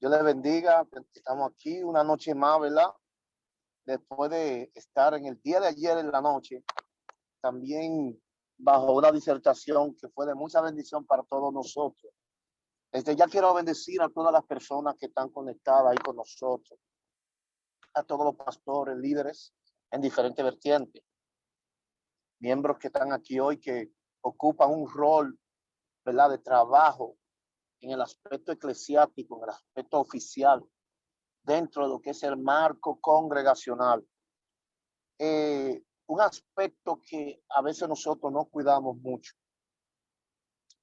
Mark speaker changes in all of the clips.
Speaker 1: Dios le bendiga. Estamos aquí una noche más, ¿verdad? Después de estar en el día de ayer en la noche, también bajo una disertación que fue de mucha bendición para todos nosotros. Desde ya quiero bendecir a todas las personas que están conectadas ahí con nosotros, a todos los pastores, líderes en diferentes vertientes, miembros que están aquí hoy que ocupan un rol, ¿verdad?, de trabajo en el aspecto eclesiástico, en el aspecto oficial, dentro de lo que es el marco congregacional. Un aspecto que a veces nosotros no cuidamos mucho.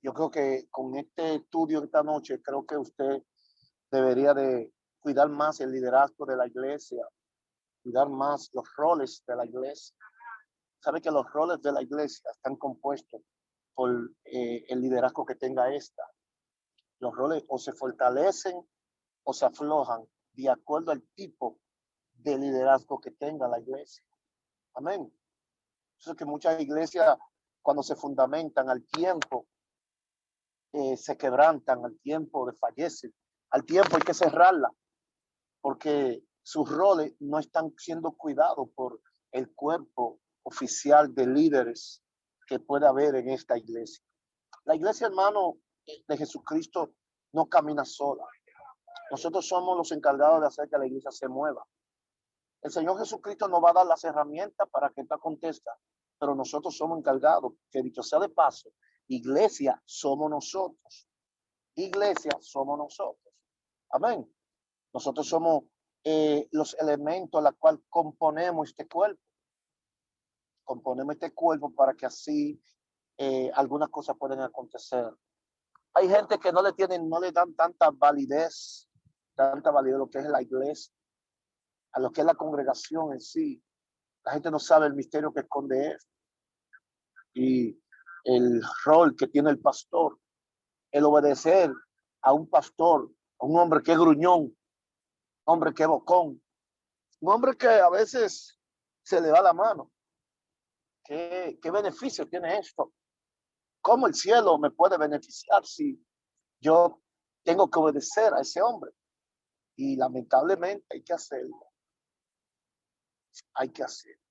Speaker 1: Yo creo que con este estudio esta noche, creo que usted debería de cuidar más el liderazgo de la iglesia, cuidar más los roles de la iglesia. Sabe que los roles de la iglesia están compuestos por el liderazgo que tenga esta. Los roles o se fortalecen o se aflojan de acuerdo al tipo de liderazgo que tenga la iglesia. Amén. Eso es que muchas iglesias, cuando se fundamentan al tiempo, se quebrantan, al tiempo desfallecen, al tiempo hay que cerrarla, porque sus roles no están siendo cuidados por el cuerpo oficial de líderes que puede haber en esta iglesia. La iglesia, hermano, de Jesucristo no camina sola. Nosotros somos los encargados de hacer que la iglesia se mueva. El Señor Jesucristo nos va a dar las herramientas para que esto acontezca, pero nosotros somos encargados, que dicho sea de paso, iglesia somos nosotros. Iglesia somos nosotros. Amén. Nosotros somos los elementos a los cuales componemos este cuerpo. Componemos este cuerpo para que así algunas cosas pueden acontecer. Hay gente que no le dan tanta validez a lo que es la iglesia, a lo que es la congregación en sí. La gente no sabe el misterio que esconde esto y el rol que tiene el pastor, el obedecer a un pastor, a un hombre que es gruñón, un hombre que es bocón, un hombre que a veces se le va la mano. ¿Qué beneficio tiene esto? ¿Cómo el cielo me puede beneficiar si yo tengo que obedecer a ese hombre? Y lamentablemente hay que hacerlo. Hay que hacerlo.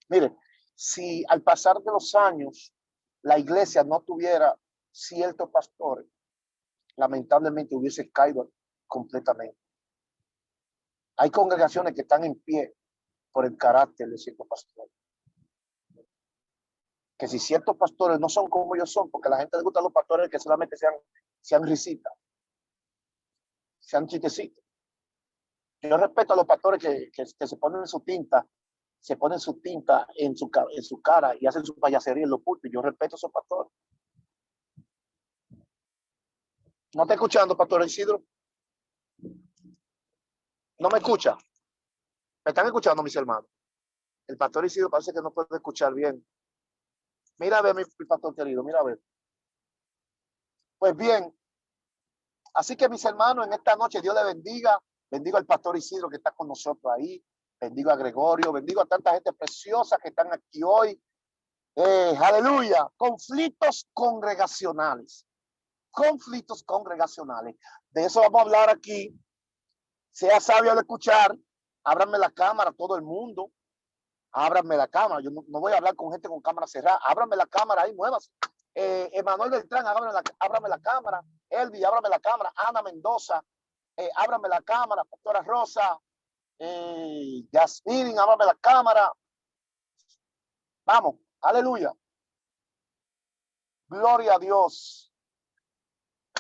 Speaker 1: Mire, si al pasar de los años la iglesia no tuviera ciertos pastores, lamentablemente hubiese caído completamente. Hay congregaciones que están en pie por el carácter de ciertos pastores. Que si ciertos pastores no son como ellos son, porque a la gente le gustan los pastores que solamente sean risitas, sean chistecitos. Yo respeto a los pastores que se ponen su tinta, en su cara y hacen su payasería en los púlpitos. Yo respeto a esos pastores. ¿No está escuchando, pastor Isidro? ¿No me escucha? ¿Me están escuchando, mis hermanos? El pastor Isidro parece que no puede escuchar bien. Mira a ver, mi pastor querido, mira a ver. Pues bien, así que mis hermanos, en esta noche Dios le bendiga. Bendigo al pastor Isidro que está con nosotros ahí. Bendigo a Gregorio. Bendigo a tanta gente preciosa que están aquí hoy. Aleluya. Conflictos congregacionales. Conflictos congregacionales. De eso vamos a hablar aquí. Sea sabio al escuchar. Ábranme la cámara, todo el mundo. Ábranme la cámara. Yo no voy a hablar con gente con cámara cerrada. Ábranme la cámara ahí, muévase. Emanuel Beltrán, ábrame la cámara. Elvi, ábrame la cámara. Ana Mendoza, ábrame la cámara. Pastora Rosa, Yasmín, ábrame la cámara. Vamos, aleluya. Gloria a Dios.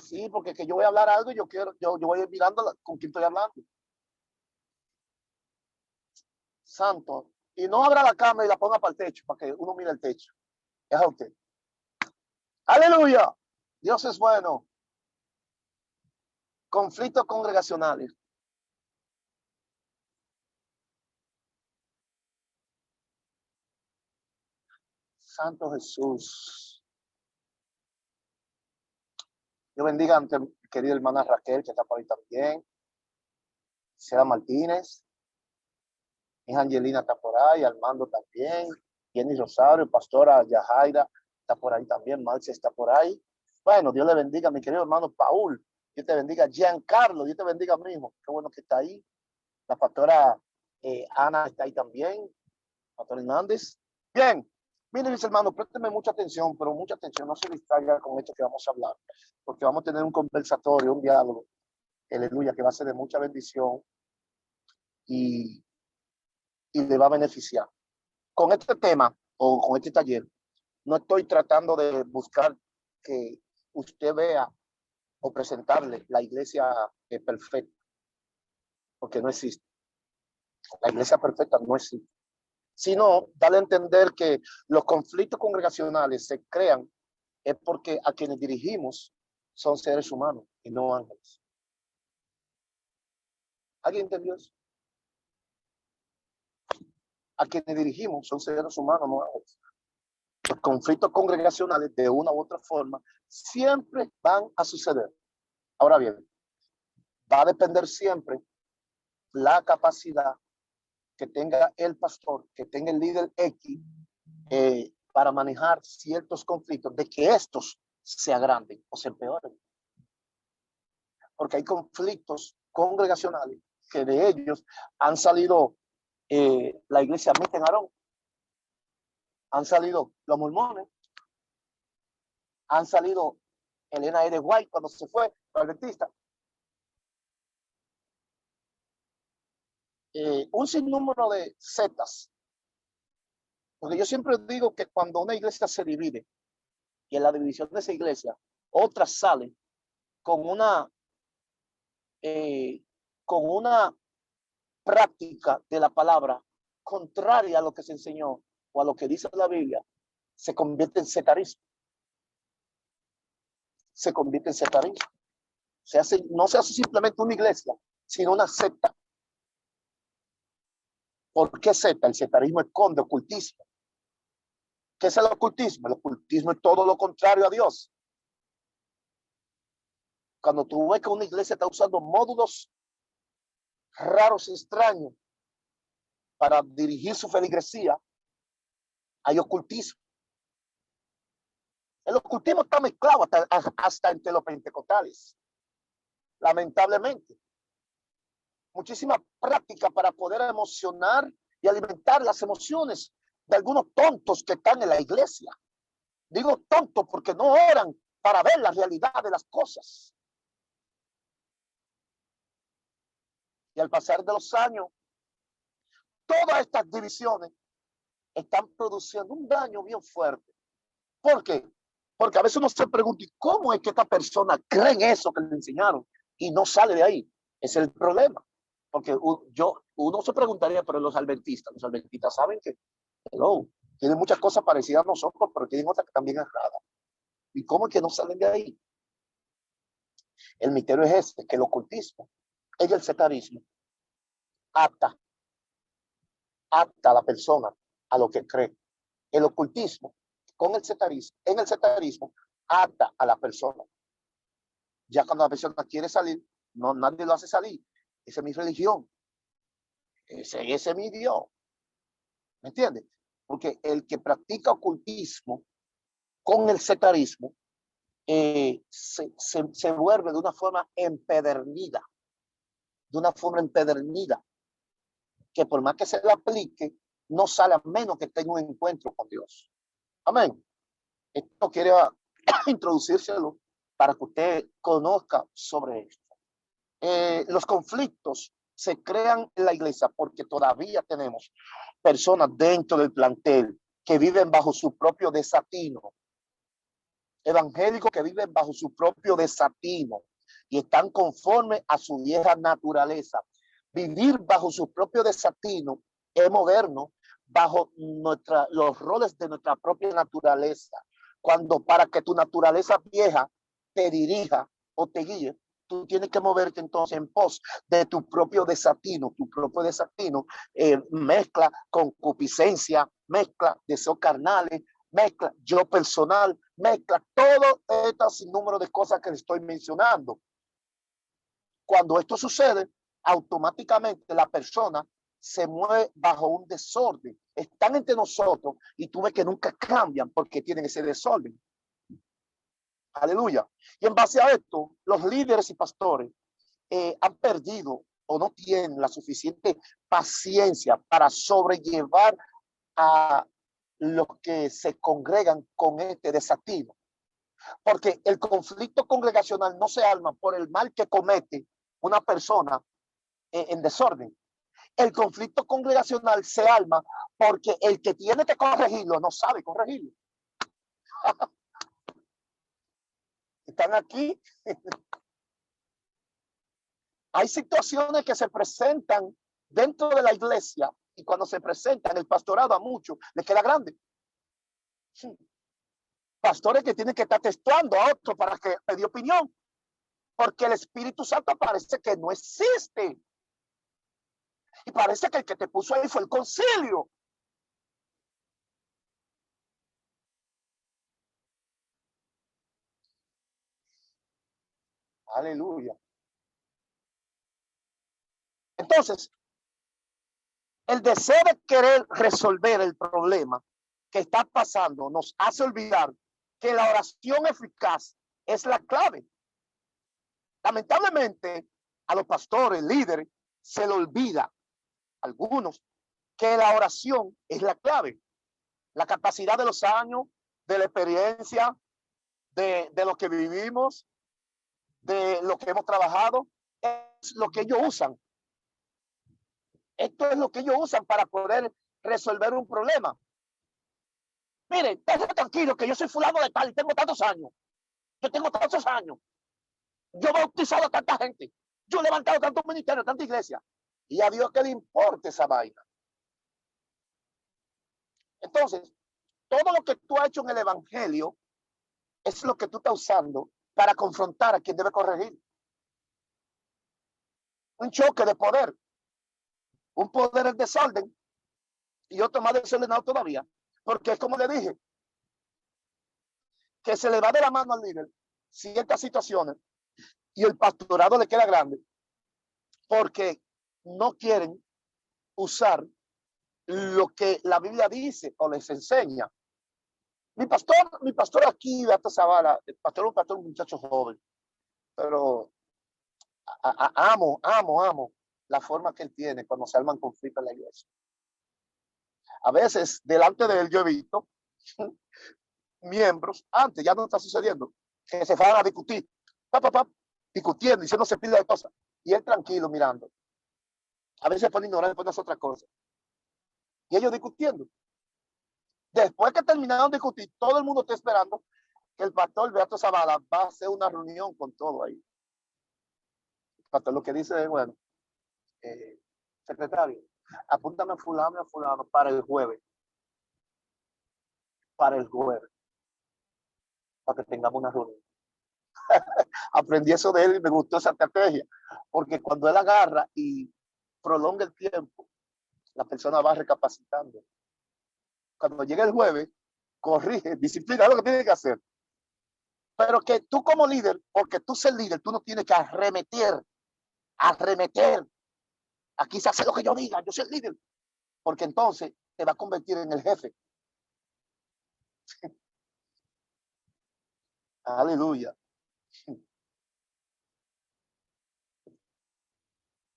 Speaker 1: Sí, porque que yo voy a hablar algo y yo voy a ir mirando con quién estoy hablando. Santo. Y no abra la cámara y la ponga para el techo, para que uno mire el techo. Es a usted. Aleluya. Dios es bueno. Conflictos congregacionales. Santo Jesús. Yo bendiga a mi querida hermana Raquel, que está por ahí también. Sera Martínez. Mi hija Angelina está por ahí. Armando también. Jenny Rosario, pastora Yajaira está por ahí también. Marcia está por ahí. Bueno, Dios le bendiga a mi querido hermano Paul. Dios te bendiga. Giancarlo, Dios te bendiga, mismo. Qué bueno que está ahí. La pastora Ana está ahí también. Pastor Hernández. Bien. Miren, mis hermanos, préstenme mucha atención, pero mucha atención. No se distraiga con esto que vamos a hablar, porque vamos a tener un conversatorio, un diálogo, aleluya, que va a ser de mucha bendición y, y le va a beneficiar. Con este tema o con este taller, no estoy tratando de buscar que usted vea o presentarle la iglesia perfecta, porque no existe. La iglesia perfecta no existe. Sino darle a entender que los conflictos congregacionales se crean es porque a quienes dirigimos son seres humanos y no ángeles. ¿Alguien entendió eso? A quienes dirigimos son seres humanos, no ángeles. Los conflictos congregacionales de una u otra forma siempre van a suceder. Ahora bien, va a depender siempre la capacidad que tenga el pastor, que tenga el líder X para manejar ciertos conflictos, de que estos se agranden o se empeoren. Porque hay conflictos congregacionales que de ellos han salido la iglesia Mita en Aarón, han salido los mormones, han salido Elena R. White cuando se fue, el adventista. Un sinnúmero de sectas. Porque yo siempre digo que cuando una iglesia se divide y en la división de esa iglesia, otras salen con una práctica de la palabra contraria a lo que se enseñó o a lo que dice la Biblia, se convierte en sectarismo. Se convierte en sectarismo. No se hace simplemente una iglesia, sino una secta. ¿Por qué secta? El sectarismo esconde ocultismo. ¿Qué es el ocultismo? El ocultismo es todo lo contrario a Dios. Cuando tú ves que una iglesia está usando módulos raros, extraños, para dirigir su feligresía, hay ocultismo. El ocultismo está mezclado hasta entre los pentecostales. Lamentablemente. Muchísima práctica para poder emocionar y alimentar las emociones de algunos tontos que están en la iglesia. Digo tontos porque no oran para ver la realidad de las cosas. Y al pasar de los años, todas estas divisiones están produciendo un daño bien fuerte. ¿Por qué? Porque a veces uno se pregunta, ¿cómo es que esta persona cree en eso que le enseñaron y no sale de ahí? Ese es el problema. Porque uno se preguntaría, pero los adventistas saben que tienen muchas cosas parecidas a nosotros, pero tienen otras que también erradas. ¿Y cómo es que no salen de ahí? El misterio es este, que el ocultismo y el sectarismo ata a la persona a lo que cree. El ocultismo con el sectarismo, en el sectarismo, ata a la persona. Ya cuando la persona quiere salir, nadie lo hace salir. Esa es mi religión. Ese es mi Dios. ¿Me entiendes? Porque el que practica ocultismo con el sectarismo se vuelve de una forma empedernida. De una forma empedernida. Que por más que se le aplique, no sale a menos que tenga un encuentro con Dios. Amén. Esto quiero introducírselo para que usted conozca sobre esto. Los conflictos se crean en la iglesia porque todavía tenemos personas dentro del plantel que viven bajo su propio desatino. Evangélicos que viven bajo su propio desatino y están conformes a su vieja naturaleza. Vivir bajo su propio desatino es movernos bajo los roles de nuestra propia naturaleza. Cuando para que tu naturaleza vieja te dirija o te guíe, tú tienes que moverte entonces en pos de tu propio desatino. Tu propio desatino mezcla concupiscencia, mezcla deseos carnales, mezcla yo personal, mezcla todo este sinnúmero de cosas que le estoy mencionando. Cuando esto sucede, automáticamente la persona se mueve bajo un desorden. Están entre nosotros y tú ves que nunca cambian porque tienen ese desorden. Aleluya. Y en base a esto, los líderes y pastores han perdido o no tienen la suficiente paciencia para sobrellevar a los que se congregan con este desafío. Porque el conflicto congregacional no se arma por el mal que comete una persona en desorden. El conflicto congregacional se arma porque el que tiene que corregirlo no sabe corregirlo. Están aquí. Hay situaciones que se presentan dentro de la iglesia y cuando se presentan el pastorado a muchos les queda grande. Pastores que tienen que estar testando a otros para que pedir opinión, porque el Espíritu Santo parece que no existe. Y parece que el que te puso ahí fue el concilio. Aleluya. Entonces, el deseo de querer resolver el problema que está pasando nos hace olvidar que la oración eficaz es la clave. Lamentablemente, a los pastores, líderes, se le olvida, algunos, que la oración es la clave. La capacidad de los años, de la experiencia, de lo que vivimos, de lo que hemos trabajado, es lo que ellos usan. Esto es lo que ellos usan para poder resolver un problema. Miren, déjenme tranquilo que yo soy fulano de tal y tengo tantos años. Yo tengo tantos años. Yo he bautizado a tanta gente. Yo he levantado tantos ministerios, tanta iglesia. Y a Dios que le importe esa vaina. Entonces, todo lo que tú has hecho en el evangelio es lo que tú estás usando para confrontar a quien debe corregir. Un choque de poder. Un poder en desorden y otro más desordenado todavía. Porque es como le dije, que se le va de la mano al líder ciertas situaciones y el pastorado le queda grande porque no quieren usar lo que la Biblia dice o les enseña. Mi pastor aquí, Beato Zavala, el pastor es un muchacho joven, pero amo la forma que él tiene cuando se arman conflictos en la iglesia. A veces, delante de él, yo he visto miembros, antes ya no está sucediendo, que se van a discutir, discutiendo, diciéndose pila de cosas, y él tranquilo mirando. A veces pone ignorar, pone otra cosa. Y ellos discutiendo. Después que terminaron de discutir, todo el mundo está esperando que el pastor Beato Zavala va a hacer una reunión con todo ahí. El pastor lo que dice es, bueno, secretario, apúntame a fulano para el jueves. Para que tengamos una reunión. Aprendí eso de él y me gustó esa estrategia, porque cuando él agarra y prolonga el tiempo, la persona va recapacitando. Cuando llega el jueves, corrige, disciplina, es lo que tiene que hacer. Pero que tú como líder, porque tú ser líder, tú no tienes que arremeter. Aquí se hace lo que yo diga, yo soy el líder. Porque entonces te va a convertir en el jefe. Aleluya.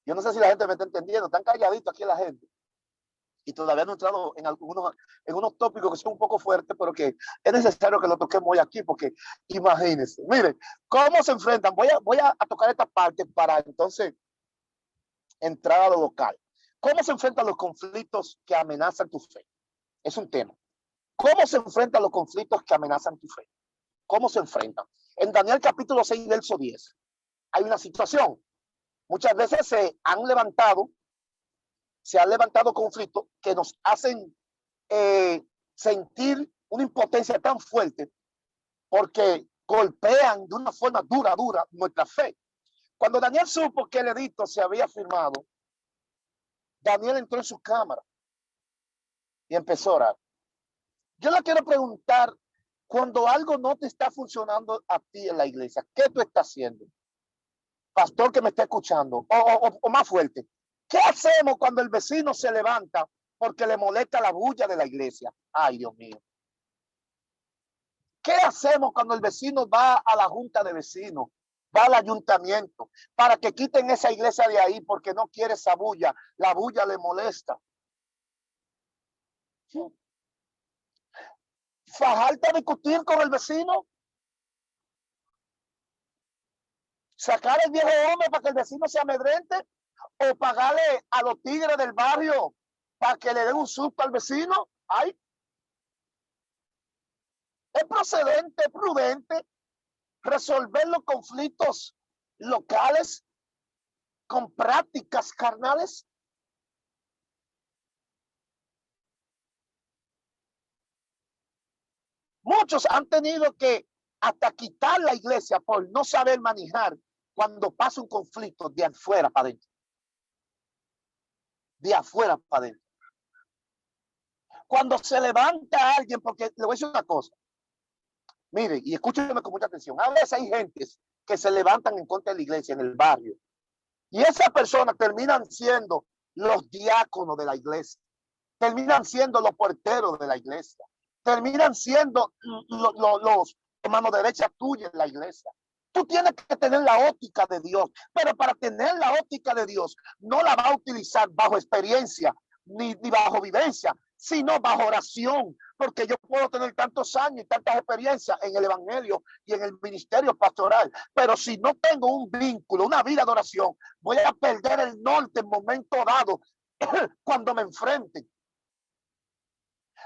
Speaker 1: Yo no sé si la gente me está entendiendo, están calladitos aquí la gente. Y todavía no he entrado en unos tópicos que son un poco fuertes, pero que es necesario que lo toquemos hoy aquí, porque imagínense, miren, cómo se enfrentan. Voy a tocar esta parte para entonces entrar a lo local. ¿Cómo se enfrentan los conflictos que amenazan tu fe? Es un tema. ¿Cómo se enfrentan los conflictos que amenazan tu fe? ¿Cómo se enfrentan? En Daniel capítulo 6, verso 10, hay una situación. Muchas veces se han levantado conflictos que nos hacen sentir una impotencia tan fuerte porque golpean de una forma dura nuestra fe. Cuando Daniel supo que el edicto se había firmado, Daniel entró en su cámara y empezó a orar. Yo le quiero preguntar, cuando algo no te está funcionando a ti en la iglesia, ¿qué tú estás haciendo? Pastor que me está escuchando, o más fuerte, ¿qué hacemos cuando el vecino se levanta porque le molesta la bulla de la iglesia? Ay, Dios mío. ¿Qué hacemos cuando el vecino va a la junta de vecinos, va al ayuntamiento, para que quiten esa iglesia de ahí porque no quiere esa bulla? La bulla le molesta. ¿Sí? Fajarte a discutir con el vecino, sacar el viejo hombre para que el vecino se amedrente, o pagarle a los tigres del barrio para que le den un susto al vecino. Ay, es procedente, prudente resolver los conflictos locales con prácticas carnales. Muchos han tenido que hasta quitar la iglesia por no saber manejar cuando pasa un conflicto de afuera para adentro. De afuera para adentro. Cuando se levanta alguien, porque le voy a decir una cosa. Mire, y escúcheme con mucha atención. A veces hay gentes que se levantan en contra de la iglesia en el barrio. Y esas personas terminan siendo los diáconos de la iglesia. Terminan siendo los porteros de la iglesia. Terminan siendo los mano derecha tuya en la iglesia. Tú tienes que tener la óptica de Dios, pero para tener la óptica de Dios no la va a utilizar bajo experiencia ni bajo vivencia, sino bajo oración, porque yo puedo tener tantos años y tantas experiencias en el evangelio y en el ministerio pastoral, pero si no tengo un vínculo, una vida de oración, voy a perder el norte en momento dado cuando me enfrenten.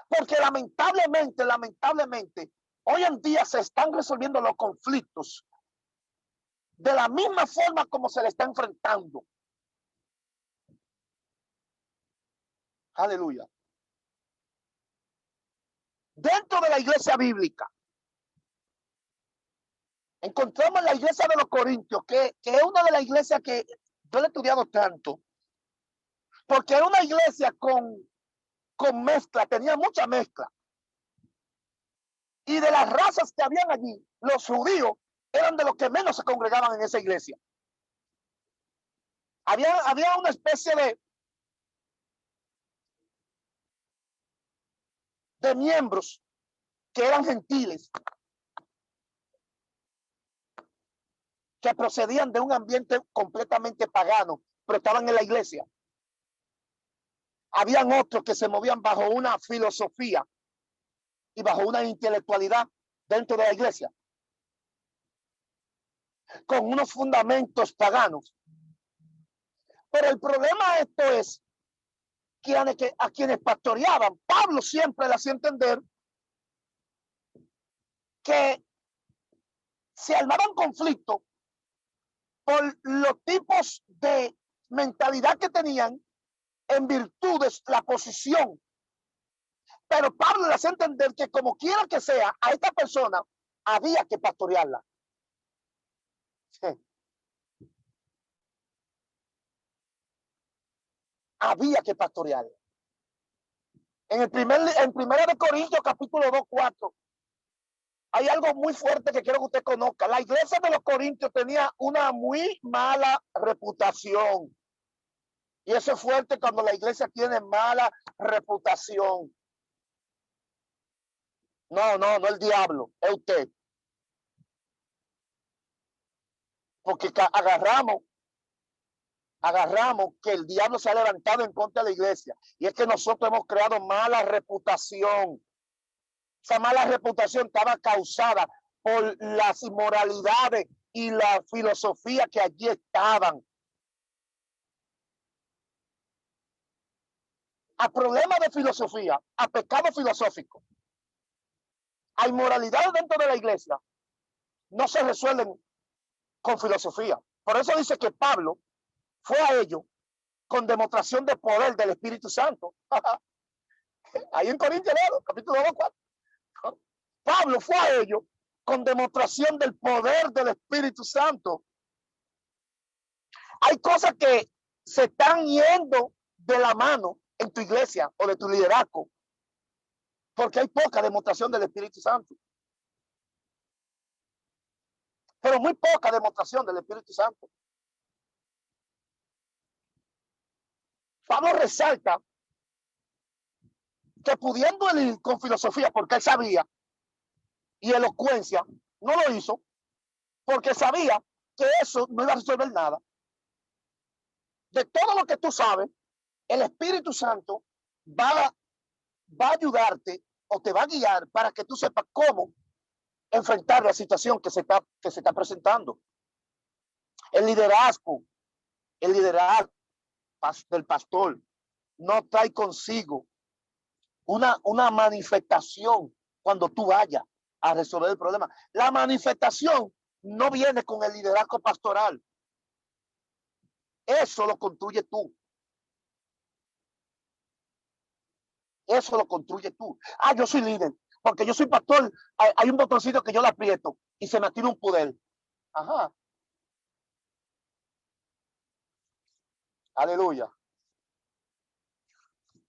Speaker 1: Porque lamentablemente, hoy en día se están resolviendo los conflictos de la misma forma como se le está enfrentando. Aleluya. Dentro de la iglesia bíblica, encontramos la iglesia de los Corintios, que es una de las iglesias que yo le he estudiado tanto, porque era una iglesia con mezcla, tenía mucha mezcla. Y de las razas que habían allí, los judíos eran de los que menos se congregaban en esa iglesia. Había una especie de miembros que eran gentiles, que procedían de un ambiente completamente pagano, pero estaban en la iglesia. Habían otros que se movían bajo una filosofía y bajo una intelectualidad dentro de la iglesia, con unos fundamentos paganos. Pero el problema de esto es que a quienes pastoreaban, Pablo siempre le hacía entender que se armaban conflictos por los tipos de mentalidad que tenían en virtud de la posición. Pero Pablo le hace entender que como quiera que sea, a esta persona había que pastorearla. Sí. Había que pastorearla. En Primera de Corintios, capítulo 2, 4, hay algo muy fuerte que quiero que usted conozca. La iglesia de los Corintios tenía una muy mala reputación. Y eso es fuerte cuando la iglesia tiene mala reputación. No el diablo, es usted. Porque agarramos que el diablo se ha levantado en contra de la iglesia. Y es que nosotros hemos creado mala reputación. Esa mala reputación estaba causada por las inmoralidades y la filosofía que allí estaban. A problemas de filosofía, a pecado filosófico, a inmoralidades dentro de la iglesia, no se resuelven con filosofía. Por eso dice que Pablo fue a ellos con demostración de poder del Espíritu Santo. Ahí en Corintios, capítulo 2, 4. Pablo fue a ellos con demostración del poder del Espíritu Santo. Hay cosas que se están yendo de la mano en tu iglesia o de tu liderazgo, porque hay poca demostración del Espíritu Santo. Pero muy poca demostración del Espíritu Santo. Pablo resalta que pudiendo él ir con filosofía, porque él sabía y elocuencia, no lo hizo porque sabía que eso no iba a resolver nada. De todo lo que tú sabes, el Espíritu Santo va a ayudarte o te va a guiar para que tú sepas cómo enfrentar la situación que se está presentando. El liderazgo del pastor no trae consigo una manifestación cuando tú vayas a resolver el problema. La manifestación no viene con el liderazgo pastoral. Eso lo construye tú. Eso lo construye tú. Ah, yo soy líder, porque yo soy pastor. Hay un botoncito que yo le aprieto y se me activa un poder. Ajá. Aleluya.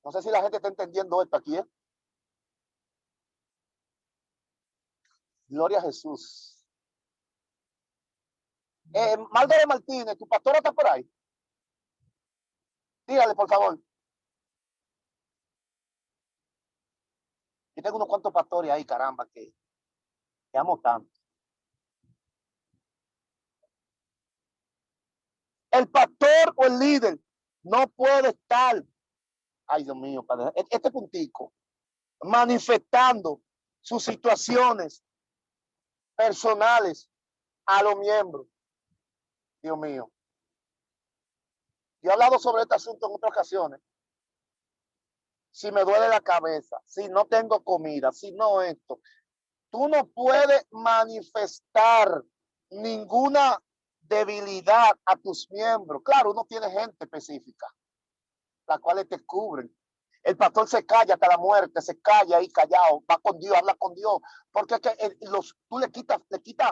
Speaker 1: No sé si la gente está entendiendo esto aquí, ¿eh? Gloria a Jesús. Margaret Martínez, ¿tu pastora está por ahí? Dígale, por favor. Yo tengo unos cuantos pastores ahí, caramba, que amo tanto. El pastor o el líder no puede estar, ay Dios mío, padre, este puntico, manifestando sus situaciones personales a los miembros. Dios mío. Yo he hablado sobre este asunto en otras ocasiones. Si me duele la cabeza, si no tengo comida, si no esto, tú no puedes manifestar ninguna debilidad a tus miembros. Claro, uno tiene gente específica, las cuales te cubren. El pastor se calla hasta la muerte, se calla ahí callado, va con Dios, habla con Dios, porque es que tú le quitas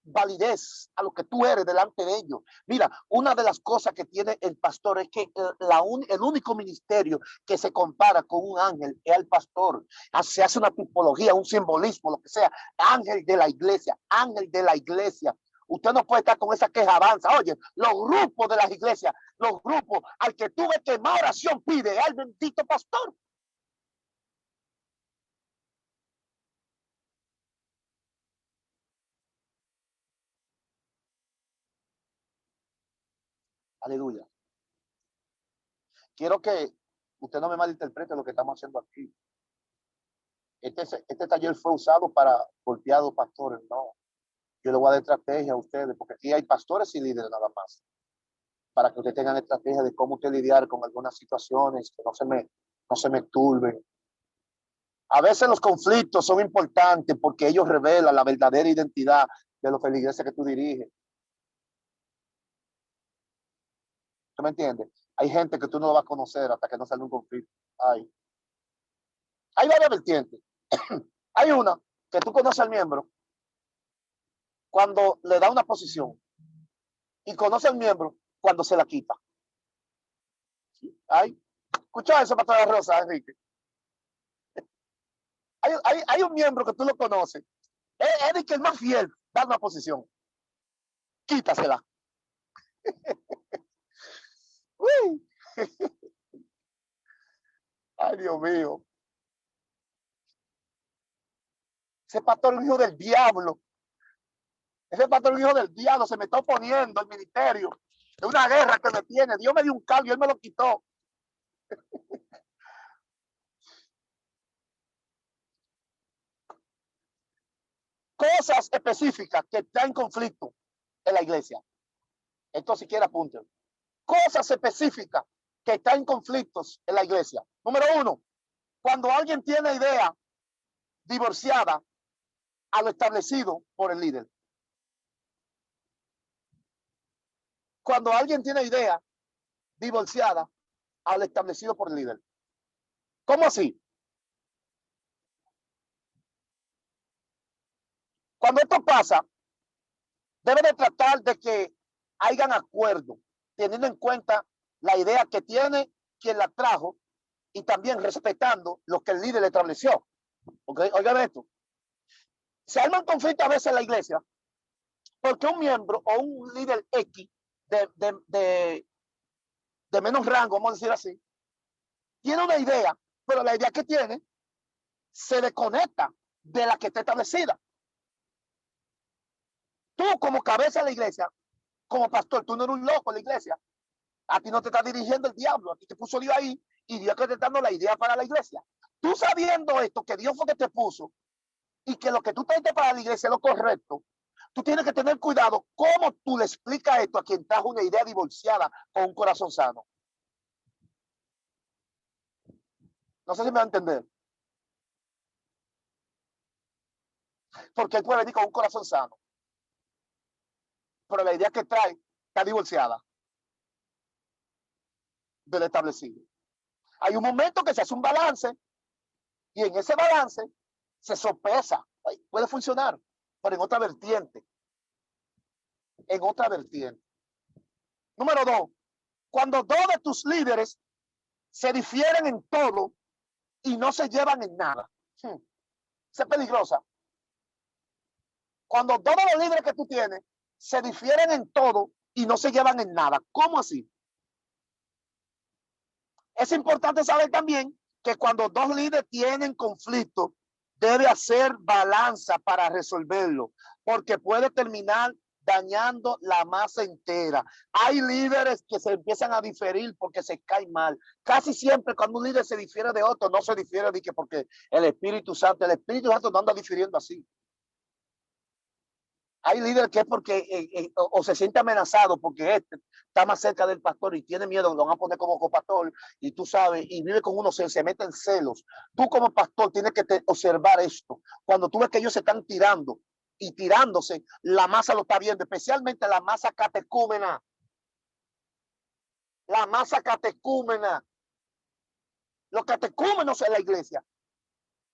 Speaker 1: validez a lo que tú eres delante de ellos. Mira, una de las cosas que tiene el pastor es que el único ministerio que se compara con un ángel es el pastor. Se hace una tipología, un simbolismo, lo que sea. Ángel de la iglesia, ángel de la iglesia. Usted no puede estar con esa queja avanza. Oye, los grupos de las iglesias, los grupos al que tú ves que más oración pide al bendito pastor. Aleluya. Quiero que usted no me malinterprete lo que estamos haciendo aquí. Este taller fue usado para golpear a los pastores, no. Yo le voy a dar estrategia a ustedes, porque aquí hay pastores y líderes nada más, para que ustedes tengan estrategia de cómo usted lidiar con algunas situaciones, que no se me turben. A veces los conflictos son importantes porque ellos revelan la verdadera identidad de los feligreses que tú diriges. ¿Tú me entiendes? Hay gente que tú no lo vas a conocer hasta que no salga un conflicto. Hay varias vertientes. Hay una que tú conoces al miembro cuando le da una posición y conoces al miembro cuando se la quita. Ay, escucha eso, Pastora Rosa, Enrique. Hay un miembro que tú lo conoces. Es el que es más fiel, da una posición. Quítasela. Uy. Ay, Dios mío. Ese pastor es un hijo del diablo. Ese pastor es un hijo del diablo. Se me está oponiendo al ministerio. Es una guerra que me tiene. Dios me dio un cambio y él me lo quitó. Cosas específicas que están en conflicto en la iglesia. Esto siquiera apunte. Cosas específicas que están en conflictos en la iglesia. Número uno, cuando alguien tiene idea divorciada a lo establecido por el líder. Cuando alguien tiene idea divorciada a lo establecido por el líder. ¿Cómo así? Cuando esto pasa, debe de tratar de que hayan acuerdo, teniendo en cuenta la idea que tiene quien la trajo y también respetando lo que el líder le estableció. ¿Okay? Oigan esto. Se arman conflictos a veces en la iglesia porque un miembro o un líder X de menos rango, vamos a decir así, tiene una idea, pero la idea que tiene se desconecta de la que está establecida. tú como cabeza de la iglesia, como pastor, tú no eres un loco en la iglesia. A ti no te está dirigiendo el diablo, a ti te puso Dios ahí y Dios que te está dando la idea para la iglesia. Tú sabiendo esto, que Dios fue que te puso y que lo que tú traes para la iglesia es lo correcto, tú tienes que tener cuidado cómo tú le explicas esto a quien trajo una idea divorciada con un corazón sano. No sé si me va a entender. Porque él puede venir con un corazón sano, pero la idea que trae está divorciada del establecido. Hay un momento que se hace un balance y en ese balance se sopesa. Puede funcionar, pero en otra vertiente. En otra vertiente. Número 2. Cuando dos de tus líderes se difieren en todo y no se llevan en nada. Esa es peligrosa. Cuando todos los líderes que tú tienes se difieren en todo y no se llevan en nada. ¿Cómo así? Es importante saber también que cuando dos líderes tienen conflicto, debe hacer balanza para resolverlo, porque puede terminar dañando la masa entera. Hay líderes que se empiezan a diferir porque se caen mal. Casi siempre cuando un líder se difiere de otro, no se difiere de que porque el Espíritu Santo no anda difiriendo así. Hay líderes que es porque o se siente amenazado porque este está más cerca del pastor y tiene miedo, lo van a poner como copastor y tú sabes, y vive con uno, se mete en celos. Tú como pastor tienes que observar esto. Cuando tú ves que ellos se están tirando y tirándose, la masa lo está viendo, especialmente la masa catecúmena. La masa catecúmena. Los catecúmenos en la iglesia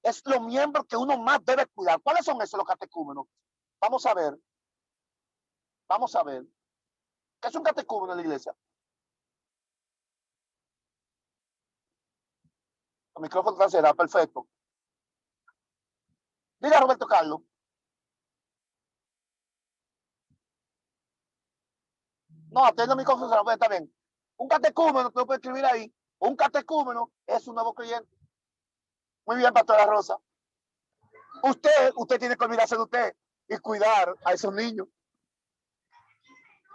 Speaker 1: es los miembros que uno más debe cuidar. ¿Cuáles son esos los catecúmenos? Vamos a ver. Vamos a ver. ¿Qué es un catecúmeno en la iglesia? El micrófono trasera, perfecto. Diga Roberto Carlos. No, atiende el micrófono, está bien. Un catecúmeno, tú puedes escribir ahí. Un catecúmeno es un nuevo creyente. Muy bien, Pastora Rosa. Usted tiene que olvidarse de usted y cuidar a esos niños.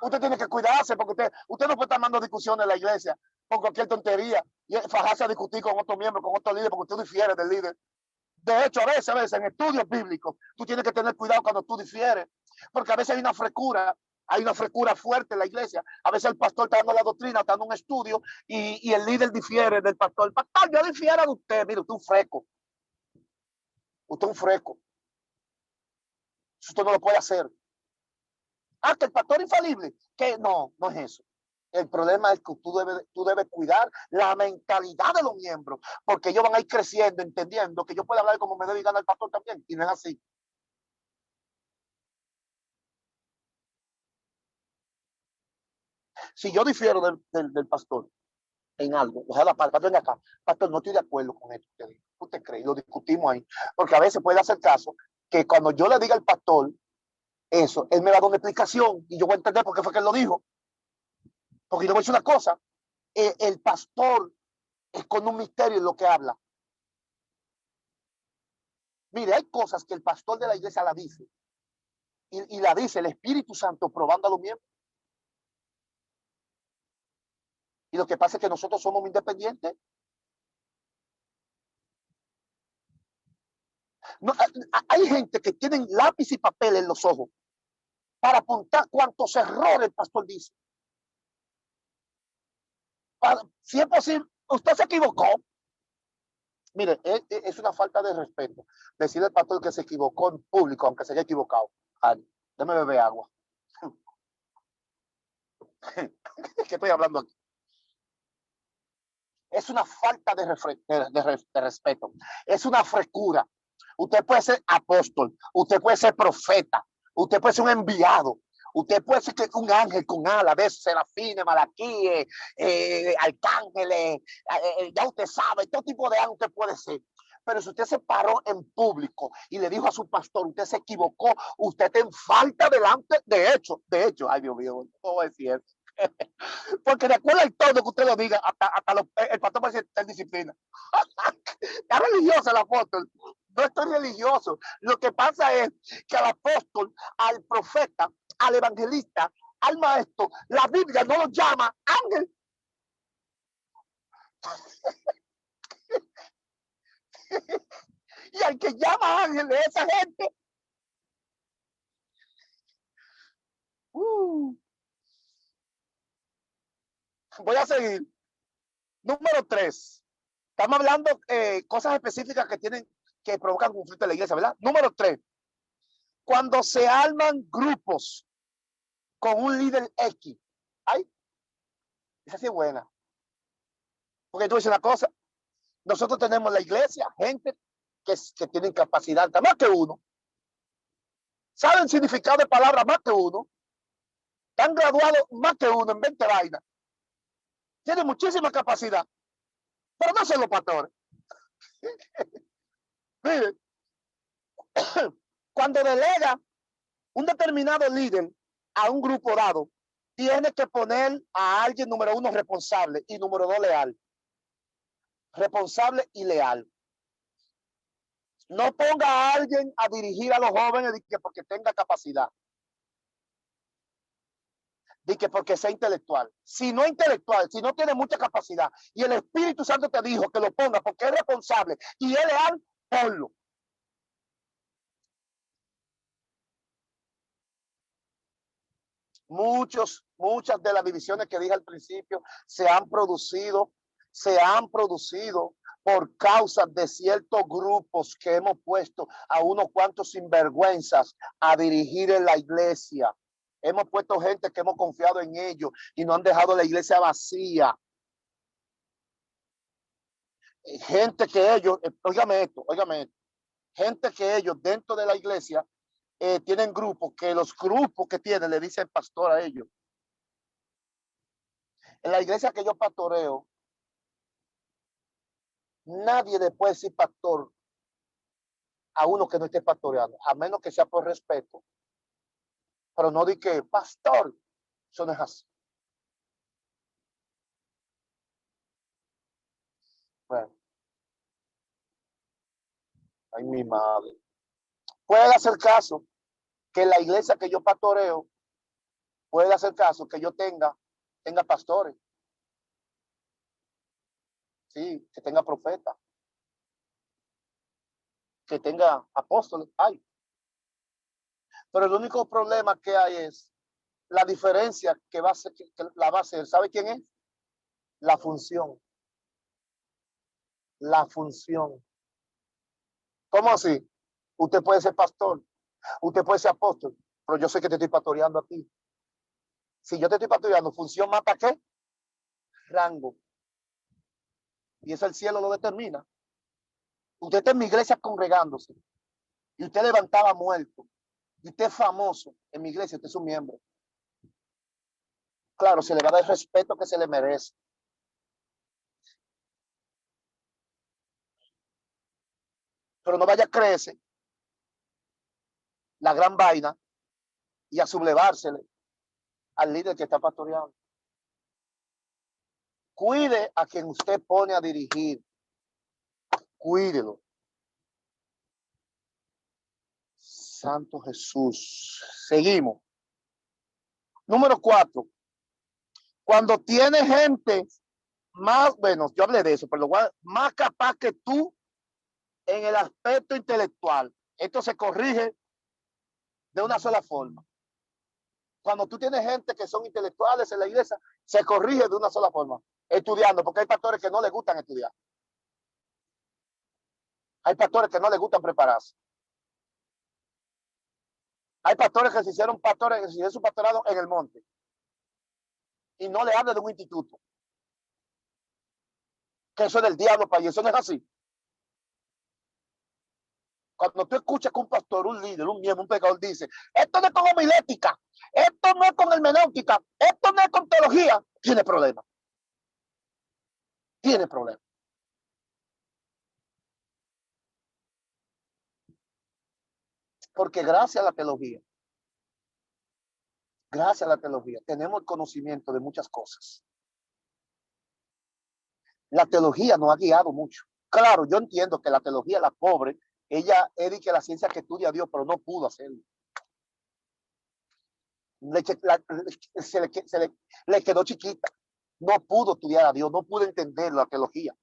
Speaker 1: Usted tiene que cuidarse porque usted no puede estar mandando discusiones en la iglesia por cualquier tontería y fajarse a discutir con otro miembro, con otro líder, porque usted difiere del líder. De hecho, a veces, en estudios bíblicos, tú tienes que tener cuidado cuando tú difieres, porque a veces hay una frecura fuerte en la iglesia. A veces el pastor está dando la doctrina, está dando un estudio y el líder difiere del pastor. El pastor, yo difiero de usted, mire, usted es un freco. Usted es un freco. Usted no lo puede hacer. Que el pastor es infalible. Que no es eso. El problema es que tú debes cuidar la mentalidad de los miembros, porque ellos van a ir creciendo, entendiendo que yo puedo hablar como me debe ganar el pastor también, y no es así. Si yo difiero del pastor en algo, o sea, la pastor, venga acá, pastor, no estoy de acuerdo con esto, usted cree, lo discutimos ahí, porque a veces puede hacer caso que cuando yo le diga al pastor eso, él me va a dar una explicación y yo voy a entender por qué fue que él lo dijo. Porque yo voy a decir una cosa, el pastor es con un misterio en lo que habla. Mire, hay cosas que el pastor de la iglesia la dice y la dice el Espíritu Santo probando a los miembros. Y lo que pasa es que nosotros somos independientes. No, hay gente que tienen lápiz y papel en los ojos para apuntar cuántos errores el pastor dice. Si es posible, usted se equivocó. Mire, es una falta de respeto decirle al pastor que se equivocó en público, aunque se haya equivocado. Ay, déjame beber agua. ¿Qué estoy hablando aquí? Es una falta de respeto. Es una frescura. Usted puede ser apóstol, usted puede ser profeta, usted puede ser un enviado, usted puede ser un ángel con alas, de serafines, malaquíes, arcángeles, ya usted sabe, todo tipo de ángel usted puede ser. Pero si usted se paró en público y le dijo a su pastor, usted se equivocó, usted está en falta delante, de hecho, ay Dios mío, no voy a decir eso. Porque de acuerdo al todo que usted lo diga, hasta el pastor puede ser disciplina. Está religiosa el apóstol. No estoy religioso. Lo que pasa es que al apóstol, al profeta, al evangelista, al maestro, la Biblia no lo llama ángel. Y al que llama ángel de esa gente. Voy a seguir. Número 3. Estamos hablando cosas específicas que provocan conflicto en la iglesia, ¿verdad? Número 3. Cuando se arman grupos con un líder X. Ay, esa sí es buena. Porque tú dices una cosa, nosotros tenemos la iglesia, gente que tienen capacidad, más que uno. Saben significado de palabras más que uno. Están graduados más que uno en 20 vainas. Tienen muchísima capacidad, pero no son los pastores. Miren, cuando delega un determinado líder a un grupo dado, tiene que poner a alguien, número 1, responsable, y número 2, leal. Responsable y leal. No ponga a alguien a dirigir a los jóvenes porque tenga capacidad. Porque sea intelectual. Si no es intelectual, si no tiene mucha capacidad, y el Espíritu Santo te dijo que lo ponga porque es responsable y es leal, ponlo. Muchas de las divisiones que dije al principio se han producido por causa de ciertos grupos que hemos puesto a unos cuantos sinvergüenzas a dirigir en la iglesia. Hemos puesto gente que hemos confiado en ellos y no han dejado la iglesia vacía. Gente que ellos, óigame esto, gente que ellos dentro de la iglesia tienen grupos, que los grupos que tienen le dicen pastor a ellos. En la iglesia que yo pastoreo, nadie le puede decir pastor a uno que no esté pastoreando, a menos que sea por respeto. Pero no di que pastor, eso no es así. Bueno, ay, mi madre. Puede hacer caso que la iglesia que yo pastoreo, puede hacer caso que yo tenga pastores. Sí, que tenga profetas. Que tenga apóstoles. Ay. Pero el único problema que hay es la diferencia que la va a hacer. ¿Sabe quién es? La función. La función. ¿Cómo así? Usted puede ser pastor, usted puede ser apóstol, pero yo sé que te estoy pastoreando a ti. Si yo te estoy pastoreando, función mata ¿qué? Rango. Y eso el cielo lo determina. Usted está en mi iglesia congregándose y usted levantaba muerto y usted es famoso en mi iglesia, usted es un miembro. Claro, se le va a dar el respeto que se le merece. Pero no vaya a creerse la gran vaina y a sublevársele al líder que está pastoreando. Cuide a quien usted pone a dirigir. Cuídelo. Santo Jesús. Seguimos. Número 4. Cuando tiene gente más, bueno, yo hablé de eso, pero más capaz que tú en el aspecto intelectual. Esto se corrige de una sola forma. Cuando tú tienes gente que son intelectuales en la iglesia, se corrige de una sola forma. Estudiando, porque hay pastores que no les gustan estudiar. Hay pastores que no les gustan prepararse. Hay pastores que se hicieron pastores, que se hicieron su pastorado en el monte. Y no le habla de un instituto. Que eso es del diablo, para eso no es así. Cuando tú escuchas que un pastor, un líder, un miembro, un pecador dice, esto no es con homilética, esto no es con hermenéutica, esto no es con teología, tiene problemas. Tiene problemas. Porque gracias a la teología, tenemos el conocimiento de muchas cosas. La teología nos ha guiado mucho. Claro, yo entiendo que la teología, la pobre, Ella es que la ciencia que estudia a Dios, pero no pudo hacerlo. Le quedó chiquita. No pudo estudiar a Dios, no pudo entender la teología.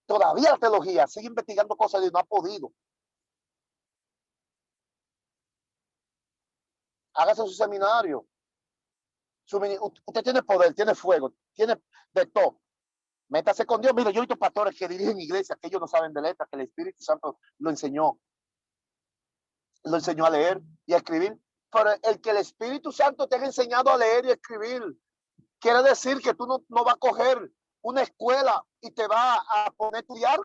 Speaker 1: Todavía la teología sigue investigando cosas de Dios, no ha podido. Hágase su seminario. Usted tiene poder, tiene fuego, tiene de todo. Métase con Dios. Mira, yo he visto pastores que dirigen iglesias que ellos no saben de letras, que el Espíritu Santo lo enseñó a leer y a escribir. Pero el que el Espíritu Santo te haya enseñado a leer y a escribir, quiere decir que tú no vas a coger una escuela y te va a poner a estudiar.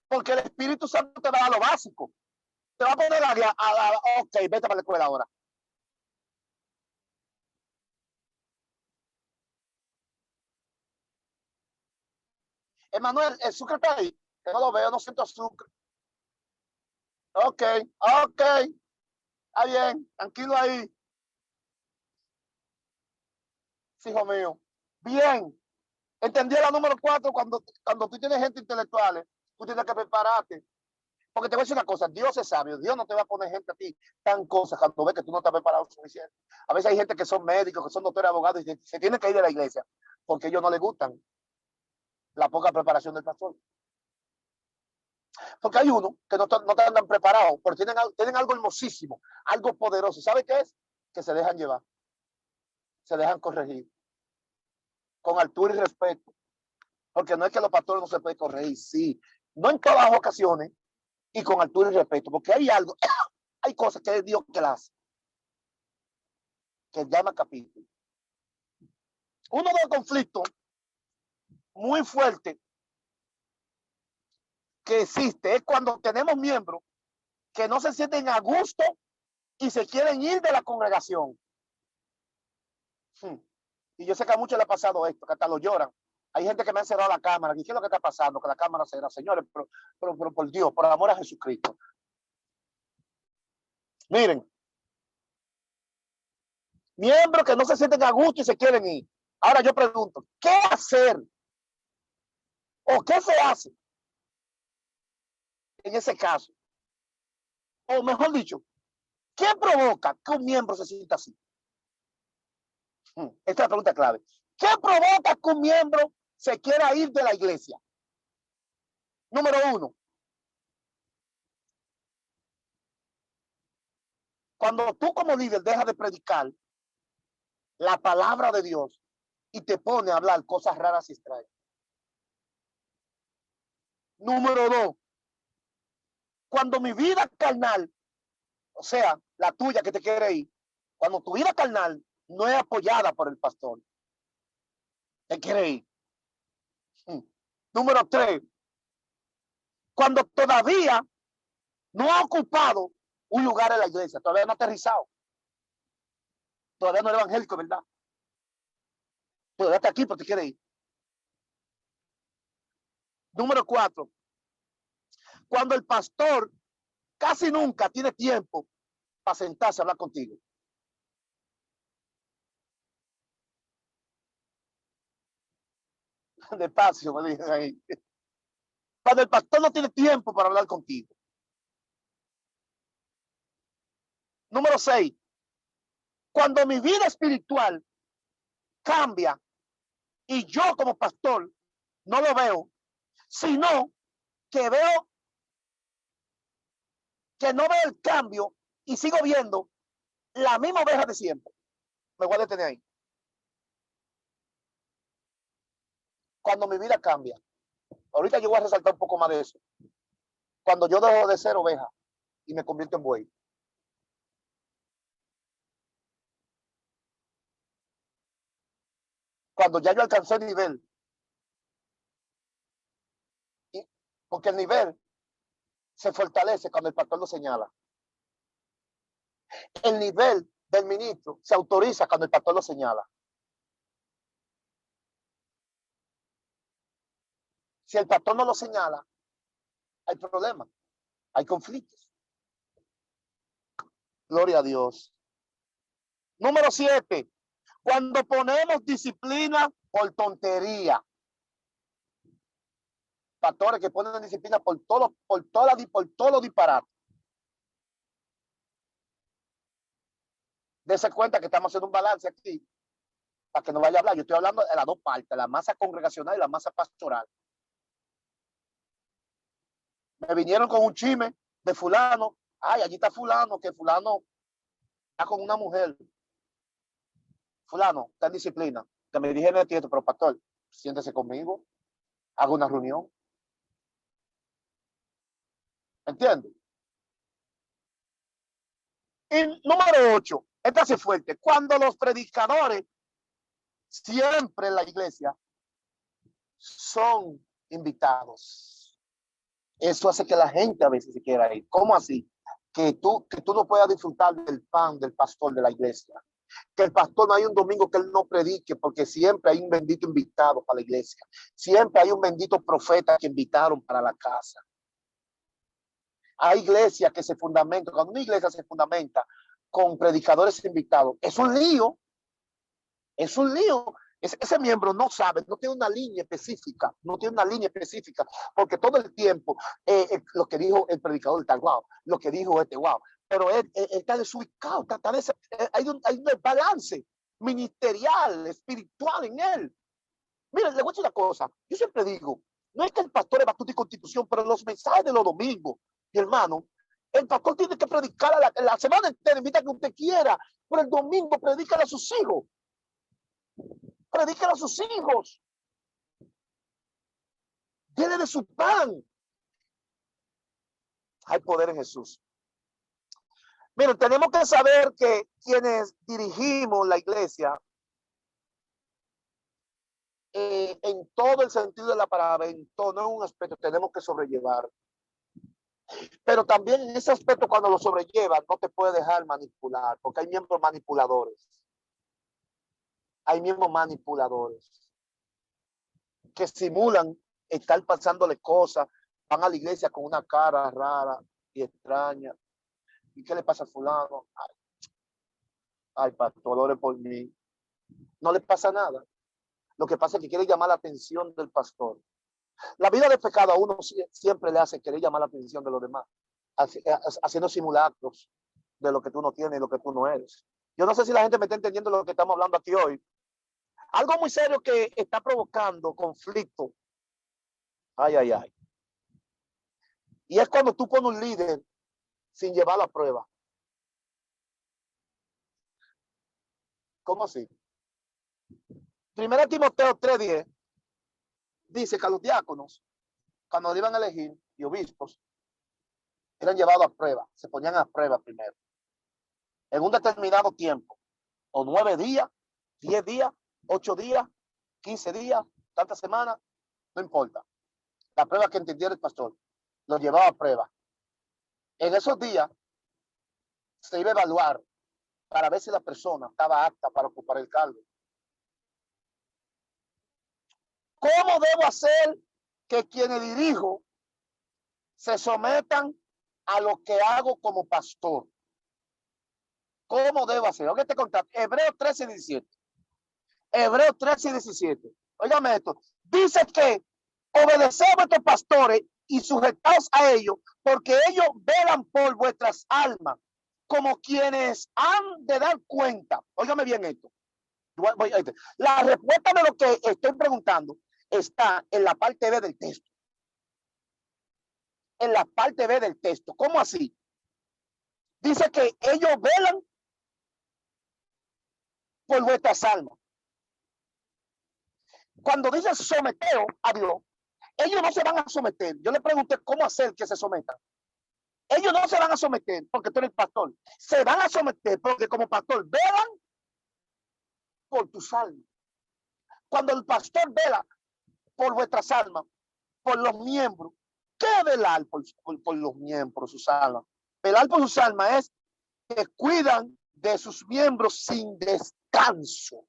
Speaker 1: Porque el Espíritu Santo te va a dar lo básico. Te va a poner ok, vete para la escuela ahora. Emanuel, el Sucre está ahí. Que no lo veo, no siento azúcar. Ok, está bien, tranquilo ahí. Hijo mío. Bien. Entendí la número 4, cuando tú tienes gente intelectual, tú tienes que prepararte. Porque te voy a decir una cosa, Dios es sabio, Dios no te va a poner gente a ti tan cosas cuando ve que tú no estás preparado suficiente. A veces hay gente que son médicos, que son doctores, abogados, y se tienen que ir de la iglesia porque ellos no les gustan la poca preparación del pastor. Porque hay uno que no te andan preparados, pero tienen algo hermosísimo, algo poderoso. ¿Sabe qué es? Que se dejan llevar, se dejan corregir, con altura y respeto. Porque no es que los pastores no se pueden corregir, sí. No en todas las ocasiones y con altura y respeto, porque hay algo, hay cosas que es Dios que las hace, que llama capítulo. Uno de los conflictos muy fuertes que existe es cuando tenemos miembros que no se sienten a gusto y se quieren ir de la congregación. Y yo sé que a muchos le ha pasado esto, que hasta lo lloran. Hay gente que me ha cerrado la cámara. ¿Y qué es lo que está pasando? Que la cámara se cierra. Señores, pero por Dios, por amor a Jesucristo. Miren, miembros que no se sienten a gusto y se quieren ir. Ahora yo pregunto, ¿qué hacer? ¿O qué se hace en ese caso? O mejor dicho, ¿qué provoca que un miembro se sienta así? Esta es la pregunta clave. ¿Qué provoca que un miembro se quiera ir de la iglesia? Número 1. Cuando tú como líder dejas de predicar la palabra de Dios y te pone a hablar cosas raras y extrañas. Número 2. Cuando mi vida carnal, o sea, la tuya que te quiere ir, cuando tu vida carnal no es apoyada por el pastor, te quiere ir. Número 3. Cuando todavía no ha ocupado un lugar en la iglesia, todavía no ha aterrizado, todavía no es evangélico, ¿verdad? Todavía está aquí porque te quiere ir. Número 4. Cuando el pastor casi nunca tiene tiempo para sentarse a hablar contigo. Despacio, me dicen ahí. Cuando el pastor no tiene tiempo para hablar contigo. Número 6. Cuando mi vida espiritual cambia y yo como pastor no lo veo, sino que veo que no veo el cambio y sigo viendo la misma oveja de siempre. Me voy a detener ahí. Cuando mi vida cambia. Ahorita yo voy a resaltar un poco más de eso. Cuando yo dejo de ser oveja y me convierto en buey. Cuando ya yo alcancé el nivel. Porque el nivel se fortalece cuando el pastor lo señala. El nivel del ministro se autoriza cuando el pastor lo señala. Si el pastor no lo señala, hay problemas, hay conflictos. Gloria a Dios. Número 7. Cuando ponemos disciplina por tontería. pastores que ponen disciplina por todos los disparates. Dese cuenta que estamos haciendo un balance aquí para que no vaya a hablar. Yo estoy hablando de las dos partes, la masa congregacional y la masa pastoral. Me vinieron con un chisme de fulano. Ay, allí está fulano, que fulano está con una mujer. Fulano está en disciplina. Que me dijeron esto, pero pastor, siéntese conmigo, haga una reunión. ¿Entiendes? Y número 8, esta es fuerte. Cuando los predicadores siempre en la iglesia son invitados. Eso hace que la gente a veces se quiera ir. ¿Cómo así? Que tú no puedas disfrutar del pan del pastor de la iglesia. Que el pastor no hay un domingo que él no predique, porque siempre hay un bendito invitado para la iglesia. Siempre hay un bendito profeta que invitaron para la casa. Hay iglesias que se fundamentan, cuando una iglesia se fundamenta con predicadores invitados, es un lío. Es un lío. Ese miembro no sabe, no tiene una línea específica, porque todo el tiempo lo que dijo el predicador está wow, lo que dijo wow, pero él está desubicado, hay un balance ministerial, espiritual en él. Miren, le voy a decir una cosa, yo siempre digo, no es que el pastor es Batuta y Constitución, pero los mensajes de los domingos, mi hermano, el pastor tiene que predicar la semana entera, invita que usted quiera, pero el domingo predica a sus hijos. Predica a sus hijos. Dele de su pan. Hay poder en Jesús. Miren, tenemos que saber que quienes dirigimos la iglesia, en todo el sentido de la palabra, en todo un aspecto, tenemos que sobrellevar. Pero también en ese aspecto, cuando lo sobrellevas, no te puedes dejar manipular, porque hay miembros manipuladores. Hay miembros manipuladores que simulan estar pasándole cosas, van a la iglesia con una cara rara y extraña. ¿Y qué le pasa a fulano? Ay, pastor, ore por mí. No le pasa nada. Lo que pasa es que quiere llamar la atención del pastor. La vida de pecado a uno siempre le hace querer llamar la atención de los demás, haciendo simulacros de lo que tú no tienes y lo que tú no eres. Yo no sé si la gente me está entendiendo lo que estamos hablando aquí hoy. Algo muy serio que está provocando conflicto. Ay, ay, ay. Y es cuando tú pones un líder sin llevar la prueba. ¿Cómo así? Primera Timoteo 3:10 dice que a los diáconos, cuando iban a elegir, y obispos, eran llevados a prueba, se ponían a prueba primero. En un determinado tiempo, o 9 días, 10 días, 8 días, 15 días, tantas semanas, no importa. La prueba que entendiera el pastor, lo llevaba a prueba. En esos días se iba a evaluar para ver si la persona estaba apta para ocupar el cargo. ¿Cómo debo hacer que quienes dirijo se sometan a lo que hago como pastor? ¿Cómo debo hacer? Oye, te contar. Hebreos 13:17. Hebreos 13:17. Óigame esto. Dice que obedeced a estos pastores y sujetaos a ellos, porque ellos velan por vuestras almas, como quienes han de dar cuenta. Óigame bien esto. La respuesta de lo que estoy preguntando está en la parte B del texto. En la parte B del texto. ¿Cómo así? Dice que ellos velan por vuestras almas. Cuando dice someteo a Dios, ellos no se van a someter. Yo le pregunté cómo hacer que se sometan. Ellos no se van a someter porque tú eres el pastor. Se van a someter porque como pastor velan por tus almas. Cuando el pastor vela por vuestras almas, por los miembros, ¿qué velar por los miembros, sus almas? Velar por sus almas es que cuidan de sus miembros sin descanso.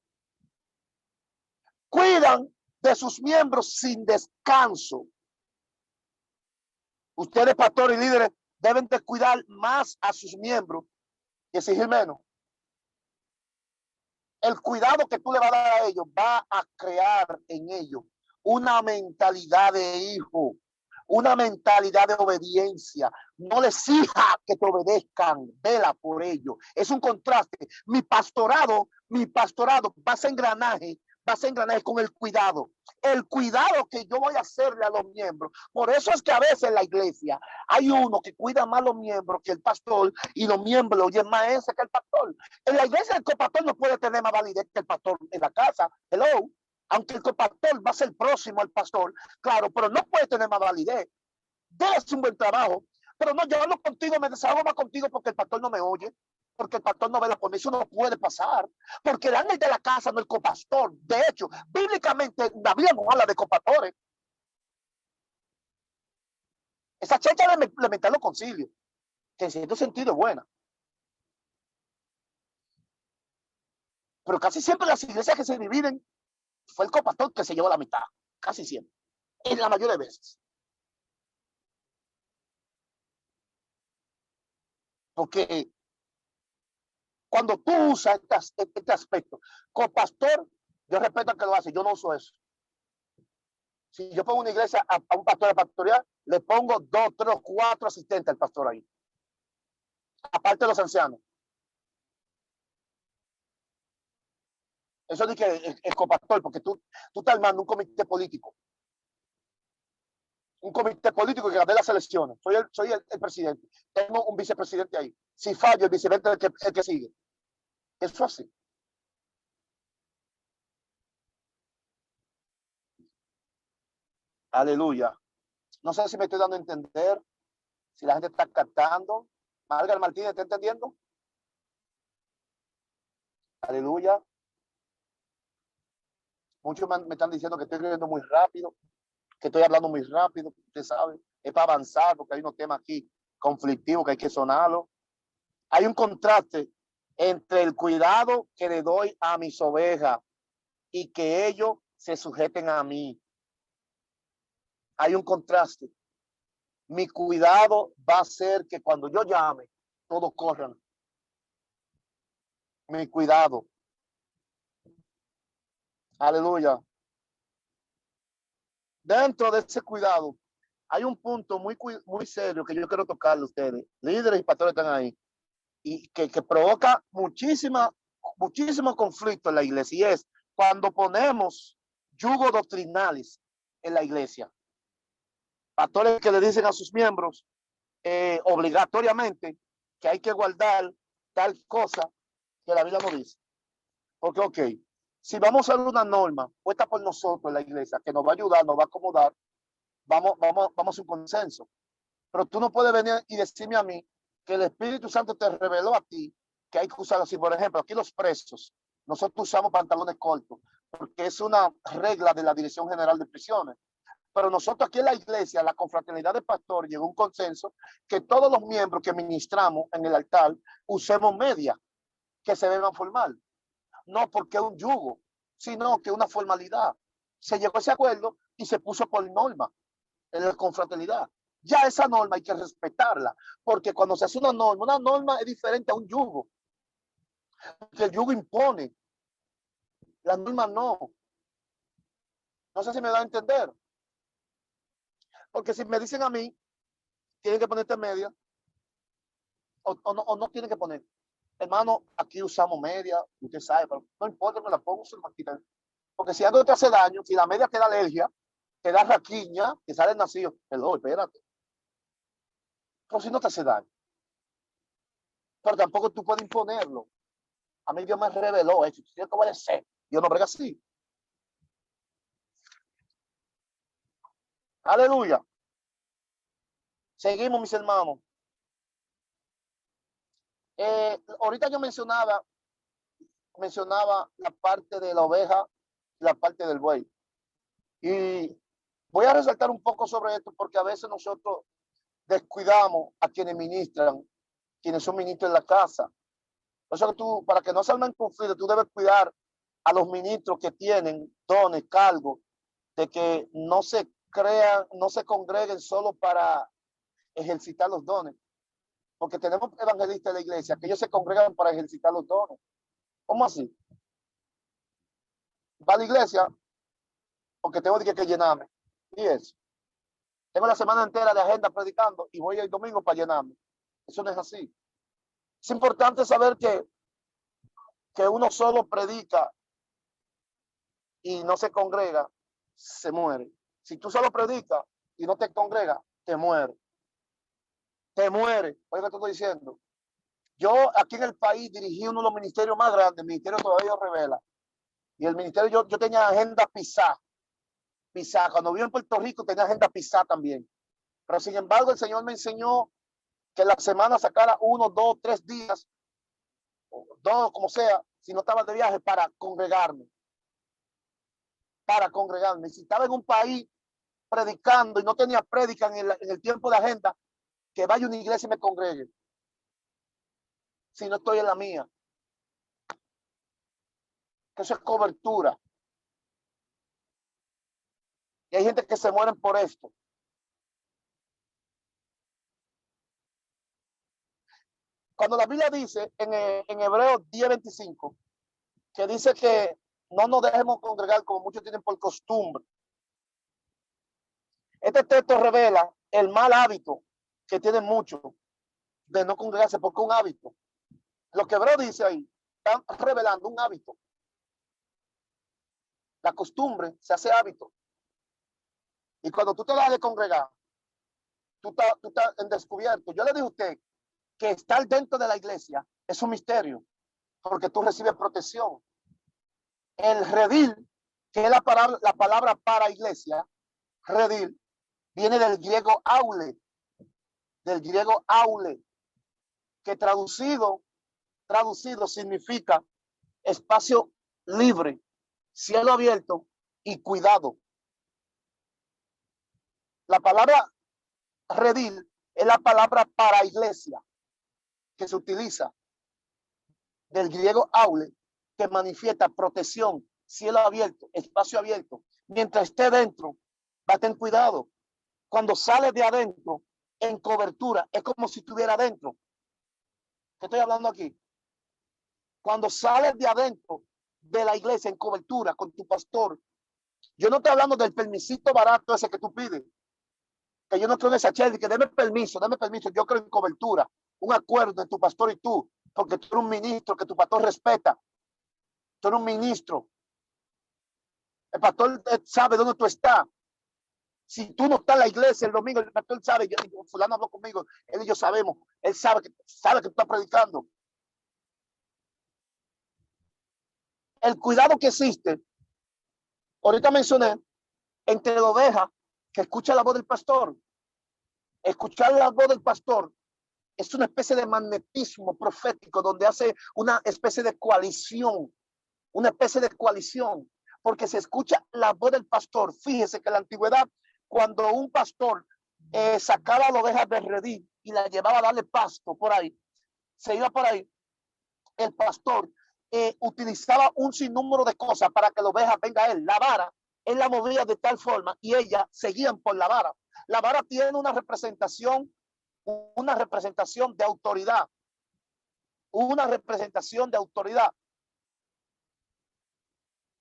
Speaker 1: Cuidan de sus miembros sin descanso. Ustedes, pastores y líderes, deben de cuidar más a sus miembros y exigir menos. El cuidado que tú le vas a dar a ellos va a crear en ellos una mentalidad de hijo. una mentalidad de obediencia. No les exija que te obedezcan, vela por ello. Es un contraste. Mi pastorado va a ser engranaje con el cuidado que yo voy a hacerle a los miembros. Por eso es que a veces en la iglesia hay uno que cuida más a los miembros que el pastor, y los miembros lo oyen más ese que el pastor. En la iglesia el copastor no puede tener más validez que el pastor en la casa. Hello. Aunque el copastor va a ser próximo al pastor, claro, pero no puede tener más validez. Debe hacer un buen trabajo, pero no, yo hablo contigo, me desahogo más contigo porque el pastor no me oye, porque el pastor no ve la por mí. Eso no puede pasar, porque el ángel de la casa no es el copastor. De hecho, bíblicamente la Biblia no habla de copastores. Esa checha le mete a los concilios, que en cierto sentido es buena, pero casi siempre las iglesias que se dividen fue el copastor que se llevó la mitad, casi siempre, en la mayoría de veces. Porque cuando tú usas este aspecto, copastor, yo respeto al que lo hace, yo no uso eso. Si yo pongo una iglesia a un pastor de pastorear, le pongo 2, 3, 4 asistentes al pastor ahí, aparte de los ancianos. Eso dice que es copastor, porque tú estás armando un comité político. Un comité político que gane las elecciones. Soy el presidente. Tengo un vicepresidente ahí. Si fallo, el vicepresidente es el que sigue. Eso así. Aleluya. No sé si me estoy dando a entender, si la gente está captando. Margaret Martínez, ¿está entendiendo? Aleluya. Muchos me están diciendo que estoy escribiendo muy rápido, que estoy hablando muy rápido. Usted sabe, es para avanzar porque hay unos temas aquí conflictivos que hay que sonarlo. Hay un contraste entre el cuidado que le doy a mis ovejas y que ellos se sujeten a mí. Hay un contraste. Mi cuidado va a ser que cuando yo llame, todos corran. Mi cuidado. Aleluya. Dentro de ese cuidado, hay un punto muy serio que yo quiero tocarle a ustedes. Líderes y pastores están ahí. Y que provoca muchísimo conflicto en la iglesia. Y es cuando ponemos yugos doctrinales en la iglesia. Pastores que le dicen a sus miembros obligatoriamente que hay que guardar tal cosa que la Biblia no dice. Porque, ok, si vamos a hacer una norma puesta por nosotros en la iglesia que nos va a ayudar, nos va a acomodar, vamos a un consenso. Pero tú no puedes venir y decirme a mí que el Espíritu Santo te reveló a ti que hay que usar así. Por ejemplo, aquí los presos, nosotros usamos pantalones cortos porque es una regla de la Dirección General de Prisiones. Pero nosotros aquí en la iglesia, la confraternidad de pastor, llegó a un consenso que todos los miembros que ministramos en el altar usemos media que se vean formal. No porque es un yugo, sino que una formalidad. Se llegó a ese acuerdo y se puso por norma en la confraternidad. Ya esa norma hay que respetarla, porque cuando se hace una norma es diferente a un yugo. Porque el yugo impone, la norma no. No sé si me da a entender. Porque si me dicen a mí, tienen que ponerte media, o no tienen que poner. Hermano, aquí usamos media, usted sabe, pero no importa, me la pongo, se me. Porque si algo te hace daño, si la media te da alergia, te da raquiña, te sale nacido, perdón, espérate. Pero si no te hace daño. Pero tampoco tú puedes imponerlo. A mí Dios me reveló eso. Tienes que obedecer. Dios no brega así. Aleluya. Seguimos, mis hermanos. Ahorita yo mencionaba la parte de la oveja y la parte del buey. Y voy a resaltar un poco sobre esto porque a veces nosotros descuidamos a quienes ministran, quienes son ministros en la casa. O sea, tú, para que no salga en conflicto, tú debes cuidar a los ministros que tienen dones, cargos, de que no se crean, no se congreguen solo para ejercitar los dones. Porque tenemos evangelistas de la iglesia que ellos se congregan para ejercitar los dones. ¿Cómo así? Va a la iglesia porque tengo que llenarme. Y eso. Tengo la semana entera de agenda predicando y voy el domingo para llenarme. Eso no es así. Es importante saber que uno solo predica y no se congrega, se muere. Si tú solo predicas y no te congregas, te muere. Te muere. Oiga, te estoy diciendo. Yo aquí en el país dirigí uno de los ministerios más grandes, el ministerio todavía revela. Y el ministerio, yo tenía agenda pisada. Cuando viví en Puerto Rico tenía agenda pisada también. Pero sin embargo, el Señor me enseñó que la semana sacara 1, 2, 3 días, dos, como sea, si no estaba de viaje, para congregarme. Para congregarme. Si estaba en un país predicando y no tenía prédica en el tiempo de agenda, que vaya a una iglesia y me congregue. Si no estoy en la mía. Que eso es cobertura. Y hay gente que se mueren por esto. Cuando la Biblia dice en Hebreos 10:25, que dice que no nos dejemos congregar como muchos tienen por costumbre. Este texto revela el mal hábito que tienen muchos de no congregarse porque es un hábito. Lo que Hebreo dice ahí, están revelando un hábito. La costumbre se hace hábito. Y cuando tú te vas de congregar, tú estás en descubierto. Yo le dije a usted que estar dentro de la iglesia es un misterio, porque tú recibes protección. El redil, que es la palabra para iglesia, redil, viene del griego aule, que traducido significa espacio libre, cielo abierto y cuidado. La palabra redil es la palabra para iglesia que se utiliza del griego aule, que manifiesta protección, cielo abierto, espacio abierto. Mientras esté dentro, va a tener cuidado. Cuando sale de adentro, en cobertura, es como si estuviera adentro. ¿Qué estoy hablando aquí? Cuando sales de adentro de la iglesia en cobertura con tu pastor, yo no estoy hablando del permisito barato ese que tú pides, que yo no creo en esa chévere, que deme permiso, yo creo en cobertura, un acuerdo entre tu pastor y tú, porque tú eres un ministro que tu pastor respeta, tú eres un ministro, el pastor sabe dónde tú estás. Si tú no estás en la iglesia el domingo, el pastor sabe, fulano habló conmigo, él y yo sabemos, él sabe que tú estás predicando. El cuidado que existe, ahorita mencioné, entre la oveja que escucha la voz del pastor. Escuchar la voz del pastor es una especie de magnetismo profético donde hace una especie de coalición, porque se escucha la voz del pastor. Fíjese que en la antigüedad, cuando un pastor sacaba la oveja del redil y la llevaba a darle pasto por ahí, se iba por ahí, el pastor utilizaba un sinnúmero de cosas para que la oveja venga a él. La vara, él la movía de tal forma y ellas seguían por la vara. La vara tiene una representación de autoridad,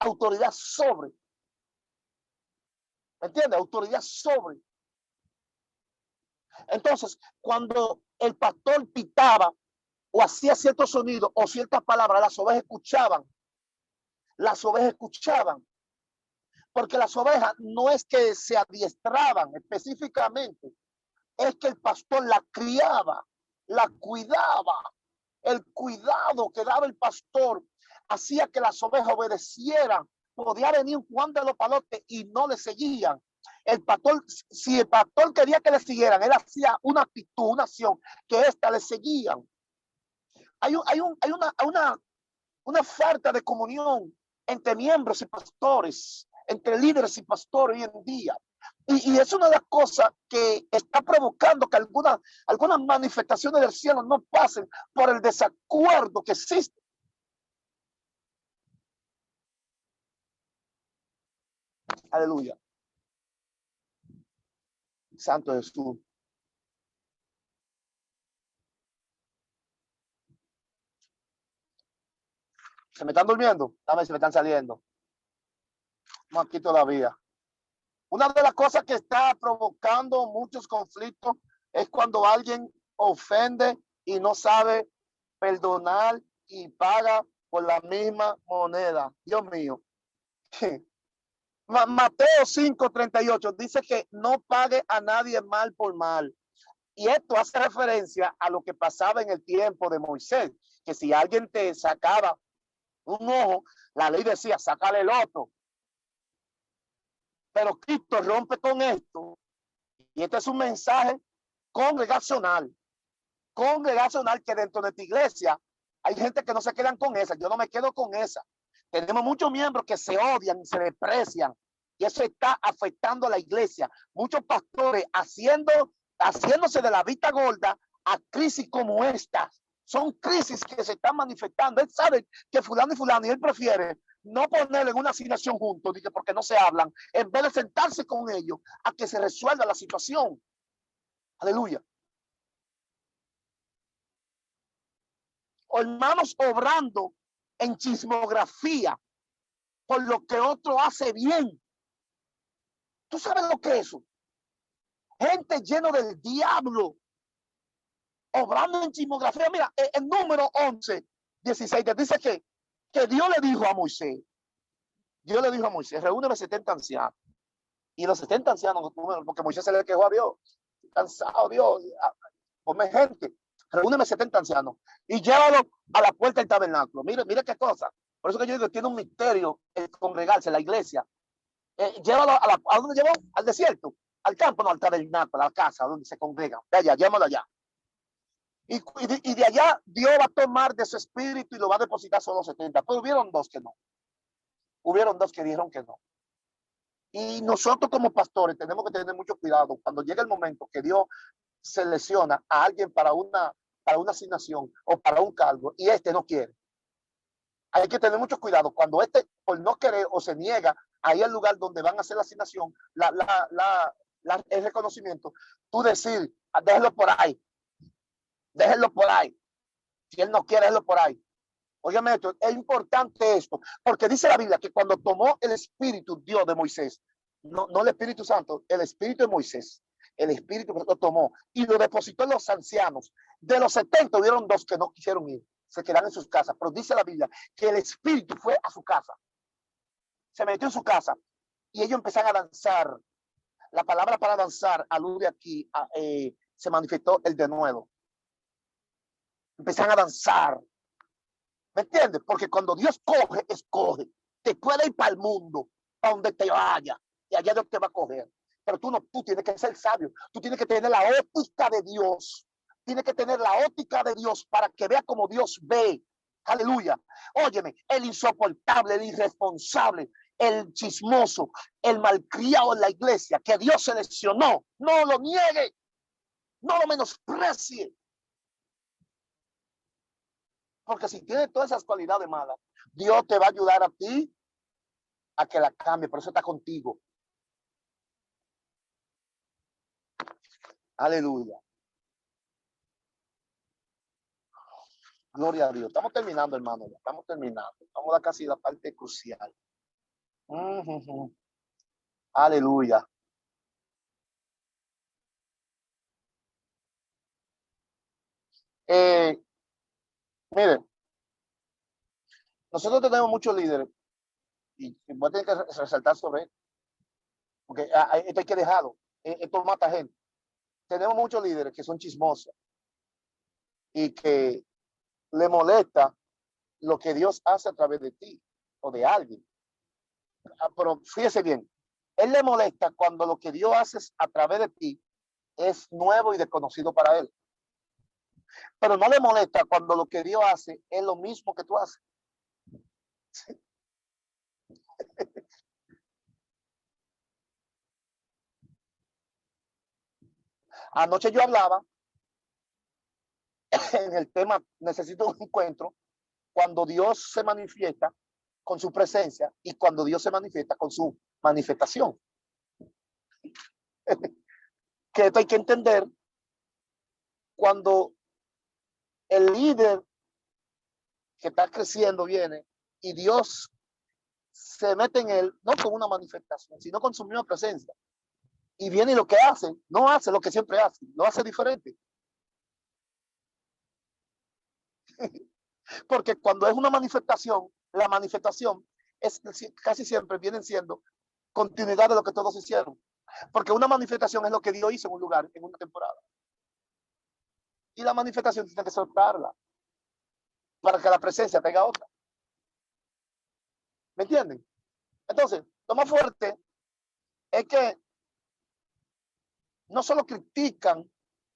Speaker 1: autoridad sobre. ¿Me entiendes? Autoridad sobre. Entonces, cuando el pastor pitaba o hacía ciertos sonidos o ciertas palabras, las ovejas escuchaban. Porque las ovejas no es que se adiestraban específicamente, es que el pastor la criaba, la cuidaba. El cuidado que daba el pastor hacía que las ovejas obedecieran. Podía venir un Juan de los Palotes y no le seguían. El pastor, si el pastor quería que le siguieran, él hacía una actitud, una acción que ésta le seguían. Hay una falta de comunión entre miembros y pastores, entre líderes y pastores hoy en día. Y es una de las cosas que está provocando que algunas manifestaciones del cielo no pasen por el desacuerdo que existe. Aleluya. Santo Jesús. ¿Se me están durmiendo? A ver si me están saliendo. No, aquí todavía. Una de las cosas que está provocando muchos conflictos es cuando alguien ofende y no sabe perdonar y paga por la misma moneda. Dios mío. Mateo 5:38 dice que no pague a nadie mal por mal. Y esto hace referencia a lo que pasaba en el tiempo de Moisés, que si alguien te sacaba un ojo, la ley decía, sácale el otro. Pero Cristo rompe con esto, y este es un mensaje congregacional que dentro de tu iglesia hay gente que no se quedan con esa. Yo no me quedo con esa. Tenemos muchos miembros que se odian y se desprecian, y eso está afectando a la iglesia. Muchos pastores haciéndose de la vista gorda a crisis como esta. Son crisis que se están manifestando. Él sabe que fulano y fulano, y él prefiere no ponerle en una asignación juntos, porque no se hablan, en vez de sentarse con ellos a que se resuelva la situación. Aleluya. O hermanos obrando en chismografía por lo que otro hace bien. ¿Tú sabes lo que es eso? Gente lleno del diablo obrando en chismografía. Mira, el número 11:16 te dice que Dios le dijo a Moisés, reúneme 70 ancianos. Y los 70 ancianos, porque Moisés se le quejó a Dios, cansado Dios, ponme gente, reúneme 70 ancianos y llévalo a la puerta del tabernáculo. Mire qué cosa. Por eso que yo digo, tiene un misterio el congregarse, la iglesia. Llévalo ¿a dónde llevó? Al desierto, al campo, no, al tabernáculo, a la casa donde se congregan. De allá, llévalo allá. Y de allá Dios va a tomar de su espíritu y lo va a depositar solo los 70. Pero hubieron dos que no. Hubieron dos que dijeron que no. Y nosotros como pastores tenemos que tener mucho cuidado cuando llega el momento que Dios selecciona a alguien para una asignación o para un cargo y este no quiere. Hay que tener mucho cuidado cuando este por no querer o se niega ahí al lugar donde van a hacer la asignación, el reconocimiento. Tú decir, déjelo por ahí. Si él no quiere, déjelo por ahí. Óigame esto, es importante esto, porque dice la Biblia que cuando tomó el Espíritu Dios de Moisés, no el Espíritu Santo, el Espíritu de Moisés, el Espíritu lo tomó y lo depositó en los ancianos. De los 70 hubieron dos que no quisieron ir, se quedaron en sus casas, pero dice la Biblia que el Espíritu fue a su casa, se metió en su casa y ellos empezaron a danzar. La palabra para danzar alude aquí, se manifestó el denuedo. Empezaron a danzar. ¿Me entiendes? Porque cuando Dios escoge, te puede ir para el mundo, para donde te vaya, y allá Dios te va a coger. Pero tú tienes que ser sabio, tú tienes que tener la óptica de Dios, tienes que tener la óptica de Dios para que vea como Dios ve. Aleluya. Óyeme, el insoportable, el irresponsable, el chismoso, el malcriado en la iglesia que Dios seleccionó, no lo niegue, no lo menosprecie. Porque si tiene todas esas cualidades malas, Dios te va a ayudar a ti a que la cambie. Por eso está contigo. Aleluya. Gloria a Dios. Estamos terminando, hermano. Estamos terminando. Estamos a casi la parte crucial. Aleluya. Miren, nosotros tenemos muchos líderes y voy a tener que resaltar sobre esto, porque esto hay que dejarlo. Esto mata gente. Tenemos muchos líderes que son chismosos y que le molesta lo que Dios hace a través de ti o de alguien. Pero fíjese bien, él le molesta cuando lo que Dios hace a través de ti es nuevo y desconocido para él. Pero no le molesta cuando lo que Dios hace es lo mismo que tú haces. ¿Sí? Anoche yo hablaba en el tema necesito un encuentro cuando Dios se manifiesta con su presencia y cuando Dios se manifiesta con su manifestación. Que esto hay que entender cuando el líder que está creciendo viene y Dios se mete en él, no con una manifestación, sino con su misma presencia. Y viene y lo que hace, no hace lo que siempre hace, lo hace diferente. Porque cuando es una manifestación, la manifestación es casi siempre vienen siendo continuidad de lo que todos hicieron. Porque una manifestación es lo que Dios hizo en un lugar, en una temporada. Y la manifestación tiene que soltarla para que la presencia tenga otra. ¿Me entienden? Entonces, lo más fuerte es que no solo critican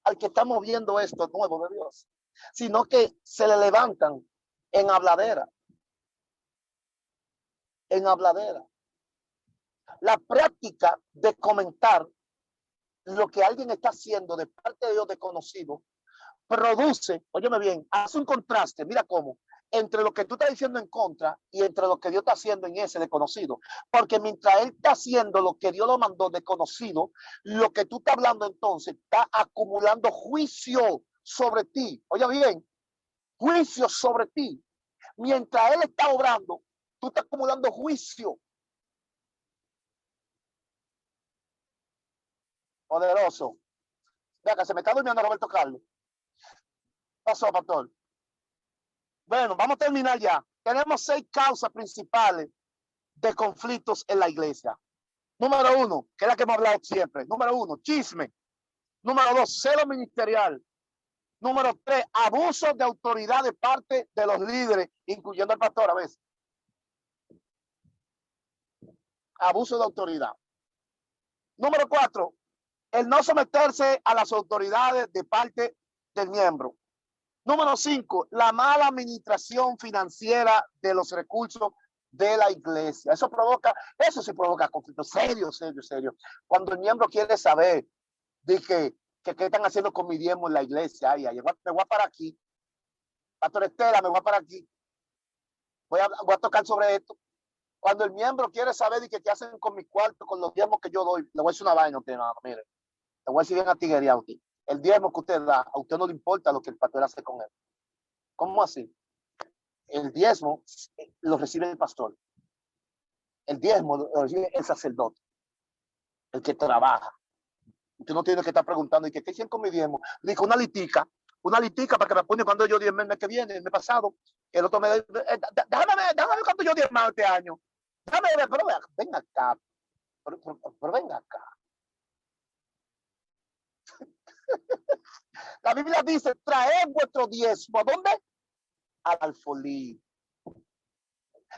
Speaker 1: al que está moviendo esto nuevo de Dios, sino que se le levantan en habladera. En habladera. La práctica de comentar lo que alguien está haciendo de parte de Dios desconocido produce, óyeme bien, hace un contraste, mira cómo, entre lo que tú estás diciendo en contra y entre lo que Dios está haciendo en ese desconocido. Porque mientras él está haciendo lo que Dios lo mandó desconocido, lo que tú estás hablando entonces está acumulando juicio sobre ti. Oye bien, juicio sobre ti. Mientras él está obrando, tú estás acumulando juicio. Poderoso. Venga, se me está durmiendo Roberto Carlos. Pasó, pastor. Bueno, vamos a terminar ya. Tenemos 6 causas principales de conflictos en la iglesia. Número 1, que es la que hemos hablado siempre. Número 1, chisme. Número 2, celo ministerial. Número 3, abuso de autoridad de parte de los líderes, incluyendo al pastor a veces. Abuso de autoridad. Número 4, el no someterse a las autoridades de parte del miembro. Número 5, la mala administración financiera de los recursos de la iglesia. Eso sí provoca conflictos serios. Cuando el miembro quiere saber de qué están haciendo con mi diezmo en la iglesia. Ay, me voy a parar aquí. Pastor Estela, me voy a parar aquí. Voy a tocar sobre esto. Cuando el miembro quiere saber de qué hacen con mi cuarto, con los diezmos que yo doy, le voy a decir una vaina, usted, no, mire, le voy a decir bien a tiguería a usted. El diezmo que usted da, a usted no le importa lo que el pastor hace con él. ¿Cómo así? El diezmo lo recibe el pastor. El diezmo lo recibe el sacerdote, el que trabaja. Usted no tiene que estar preguntando, ¿y qué hicieron con mi diezmo? Dijo, una litica para que me apunte cuando yo diezme el mes que viene, el mes pasado. El otro me déjame ver cuánto yo diezmo este año. Déjame ver, pero ven acá. Pero ven acá. La Biblia dice, traed vuestro diezmo. ¿A dónde? Al alfolí.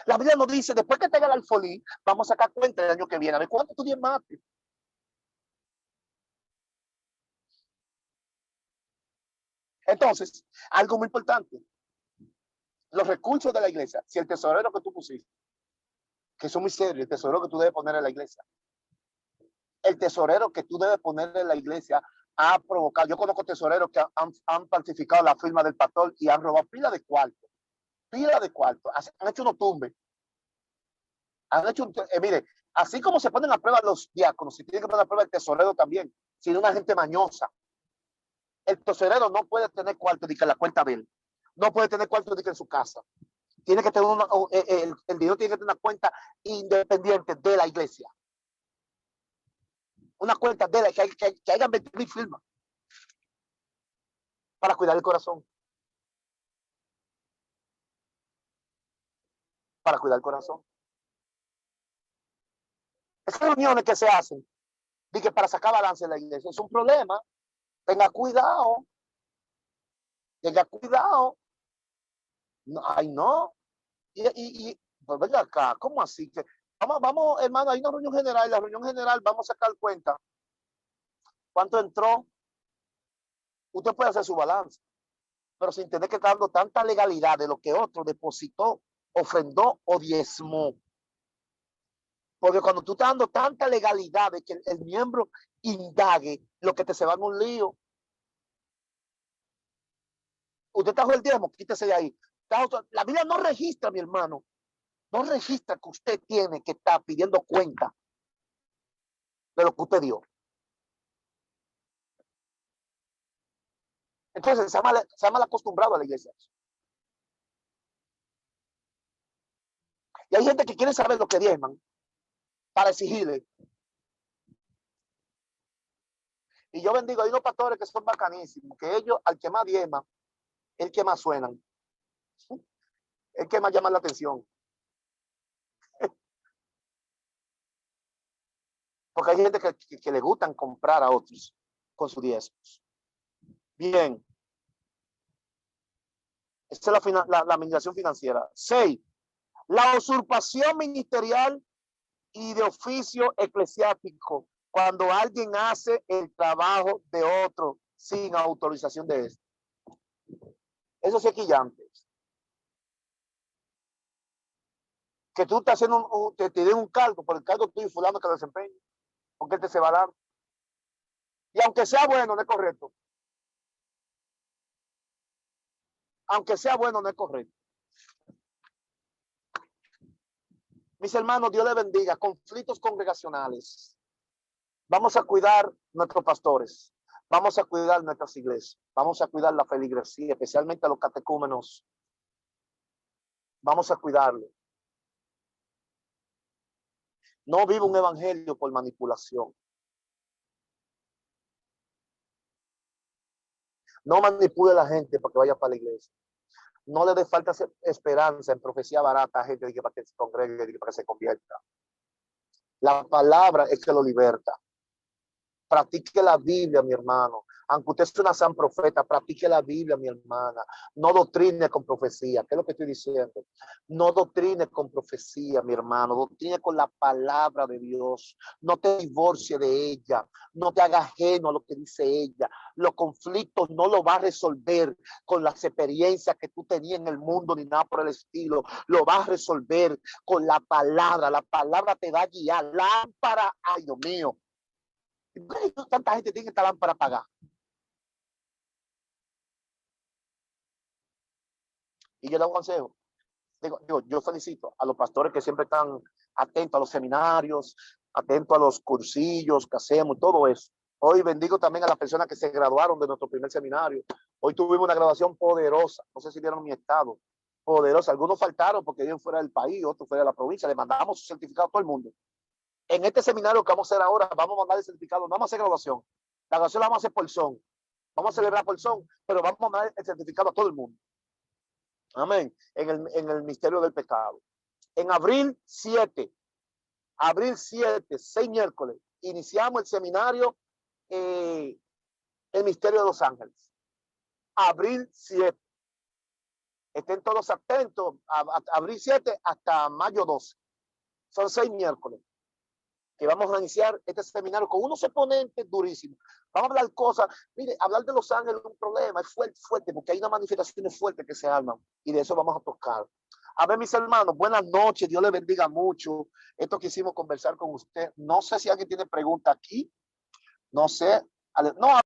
Speaker 1: La Biblia nos dice, después que tenga el alfolí, vamos a sacar cuenta el año que viene. A ver cuánto tú diezmaste. Entonces, algo muy importante. Los recursos de la iglesia, si el tesorero que tú pusiste, que son muy serios, el tesorero que tú debes poner en la iglesia, el tesorero que tú debes poner en la iglesia ha provocado, yo conozco tesoreros que han falsificado la firma del pastor y han robado pila de cuarto, han hecho unos tumbes, han hecho, mire, así como se ponen a prueba los diáconos, se tiene que poner a prueba el tesorero también, si no una gente mañosa. El tesorero no puede tener cuarto de que la cuenta de él, no puede tener cuarto de que en su casa. Tiene que tener el dinero tiene que tener una cuenta independiente de la iglesia. Una cuenta de la que hayan 20,000 firmas para cuidar el corazón. Para cuidar el corazón. Esas reuniones que se hacen de que para sacar balance en la iglesia es un problema. Tenga cuidado. Tenga cuidado. No, ay, no. Pues venga acá, ¿cómo así? Que vamos, hermano, hay una reunión general. En la reunión general vamos a sacar cuenta. ¿Cuánto entró? Usted puede hacer su balance, pero sin tener que estar dando tanta legalidad de lo que otro depositó, ofrendó o diezmó. Porque cuando tú estás dando tanta legalidad de que el miembro indague, lo que te se va en un lío. Usted trajo el diezmo, quítese de ahí. La Biblia no registra, mi hermano, no registra que usted tiene que estar pidiendo cuenta de lo que usted dio. Entonces se ha mal acostumbrado a la iglesia. Y hay gente que quiere saber lo que diezman para exigirle. Y yo bendigo, hay unos pastores que son bacanísimos, que ellos, al que más diezman, el que más suenan, el que más llama la atención. Porque hay gente que le gustan comprar a otros con sus diezmos. Bien. Esa es la administración financiera. 6. La usurpación ministerial y de oficio eclesiástico, cuando alguien hace el trabajo de otro sin autorización de este. Eso es quillante. Que tú estás haciendo te den un cargo por el cargo tuyo y fulano que lo desempeñe, porque él te se va a dar. Y aunque sea bueno, no es correcto. Aunque sea bueno, no es correcto. Mis hermanos, Dios les bendiga. Conflictos congregacionales. Vamos a cuidar nuestros pastores. Vamos a cuidar nuestras iglesias. Vamos a cuidar la feligresía, especialmente a los catecúmenos. Vamos a cuidarlo. No vive un evangelio por manipulación. No manipule a la gente para que vaya para la iglesia. No le dé falta esperanza en profecía barata a gente para que se congregue, para que se convierta. La palabra es que lo liberta. Practique la Biblia, mi hermano. Aunque usted sea una san profeta, practique la Biblia, mi hermana. No doctrine con profecía. ¿Qué es lo que estoy diciendo? No doctrine con profecía, mi hermano. Doctrine con la palabra de Dios. No te divorcie de ella. No te hagas ajeno a lo que dice ella. Los conflictos no lo va a resolver con las experiencias que tú tenías en el mundo ni nada por el estilo. Lo va a resolver con la palabra. La palabra te va a guiar. Lámpara, ay Dios mío. ¿Por qué tanta gente tiene esta lámpara apagada? Y yo le hago consejo. Digo, yo felicito a los pastores que siempre están atentos a los seminarios, atentos a los cursillos que hacemos, todo eso. Hoy bendigo también a las personas que se graduaron de nuestro primer seminario. Hoy tuvimos una graduación poderosa. No sé si vieron mi estado. Poderosa. Algunos faltaron porque ellos fuera del país, otros fuera de la provincia. Le mandamos su certificado a todo el mundo. En este seminario que vamos a hacer ahora, vamos a mandar el certificado. No vamos a hacer graduación. La graduación la vamos a hacer por son. Vamos a celebrar por son, pero vamos a mandar el certificado a todo el mundo. Amén. En el misterio del pecado. En abril 7, 6 miércoles, iniciamos el seminario, el misterio de los ángeles. Abril 7. Estén todos atentos. Abril 7 hasta mayo 12. Son 6 miércoles. Que vamos a iniciar este seminario con unos exponentes durísimos. Vamos a hablar cosas, mire, hablar de los ángeles es un problema, es fuerte, porque hay una manifestación fuerte que se arman, y de eso vamos a tocar. A ver, mis hermanos, buenas noches, Dios les bendiga mucho. Esto quisimos conversar con usted. No sé si alguien tiene pregunta aquí, no sé. No,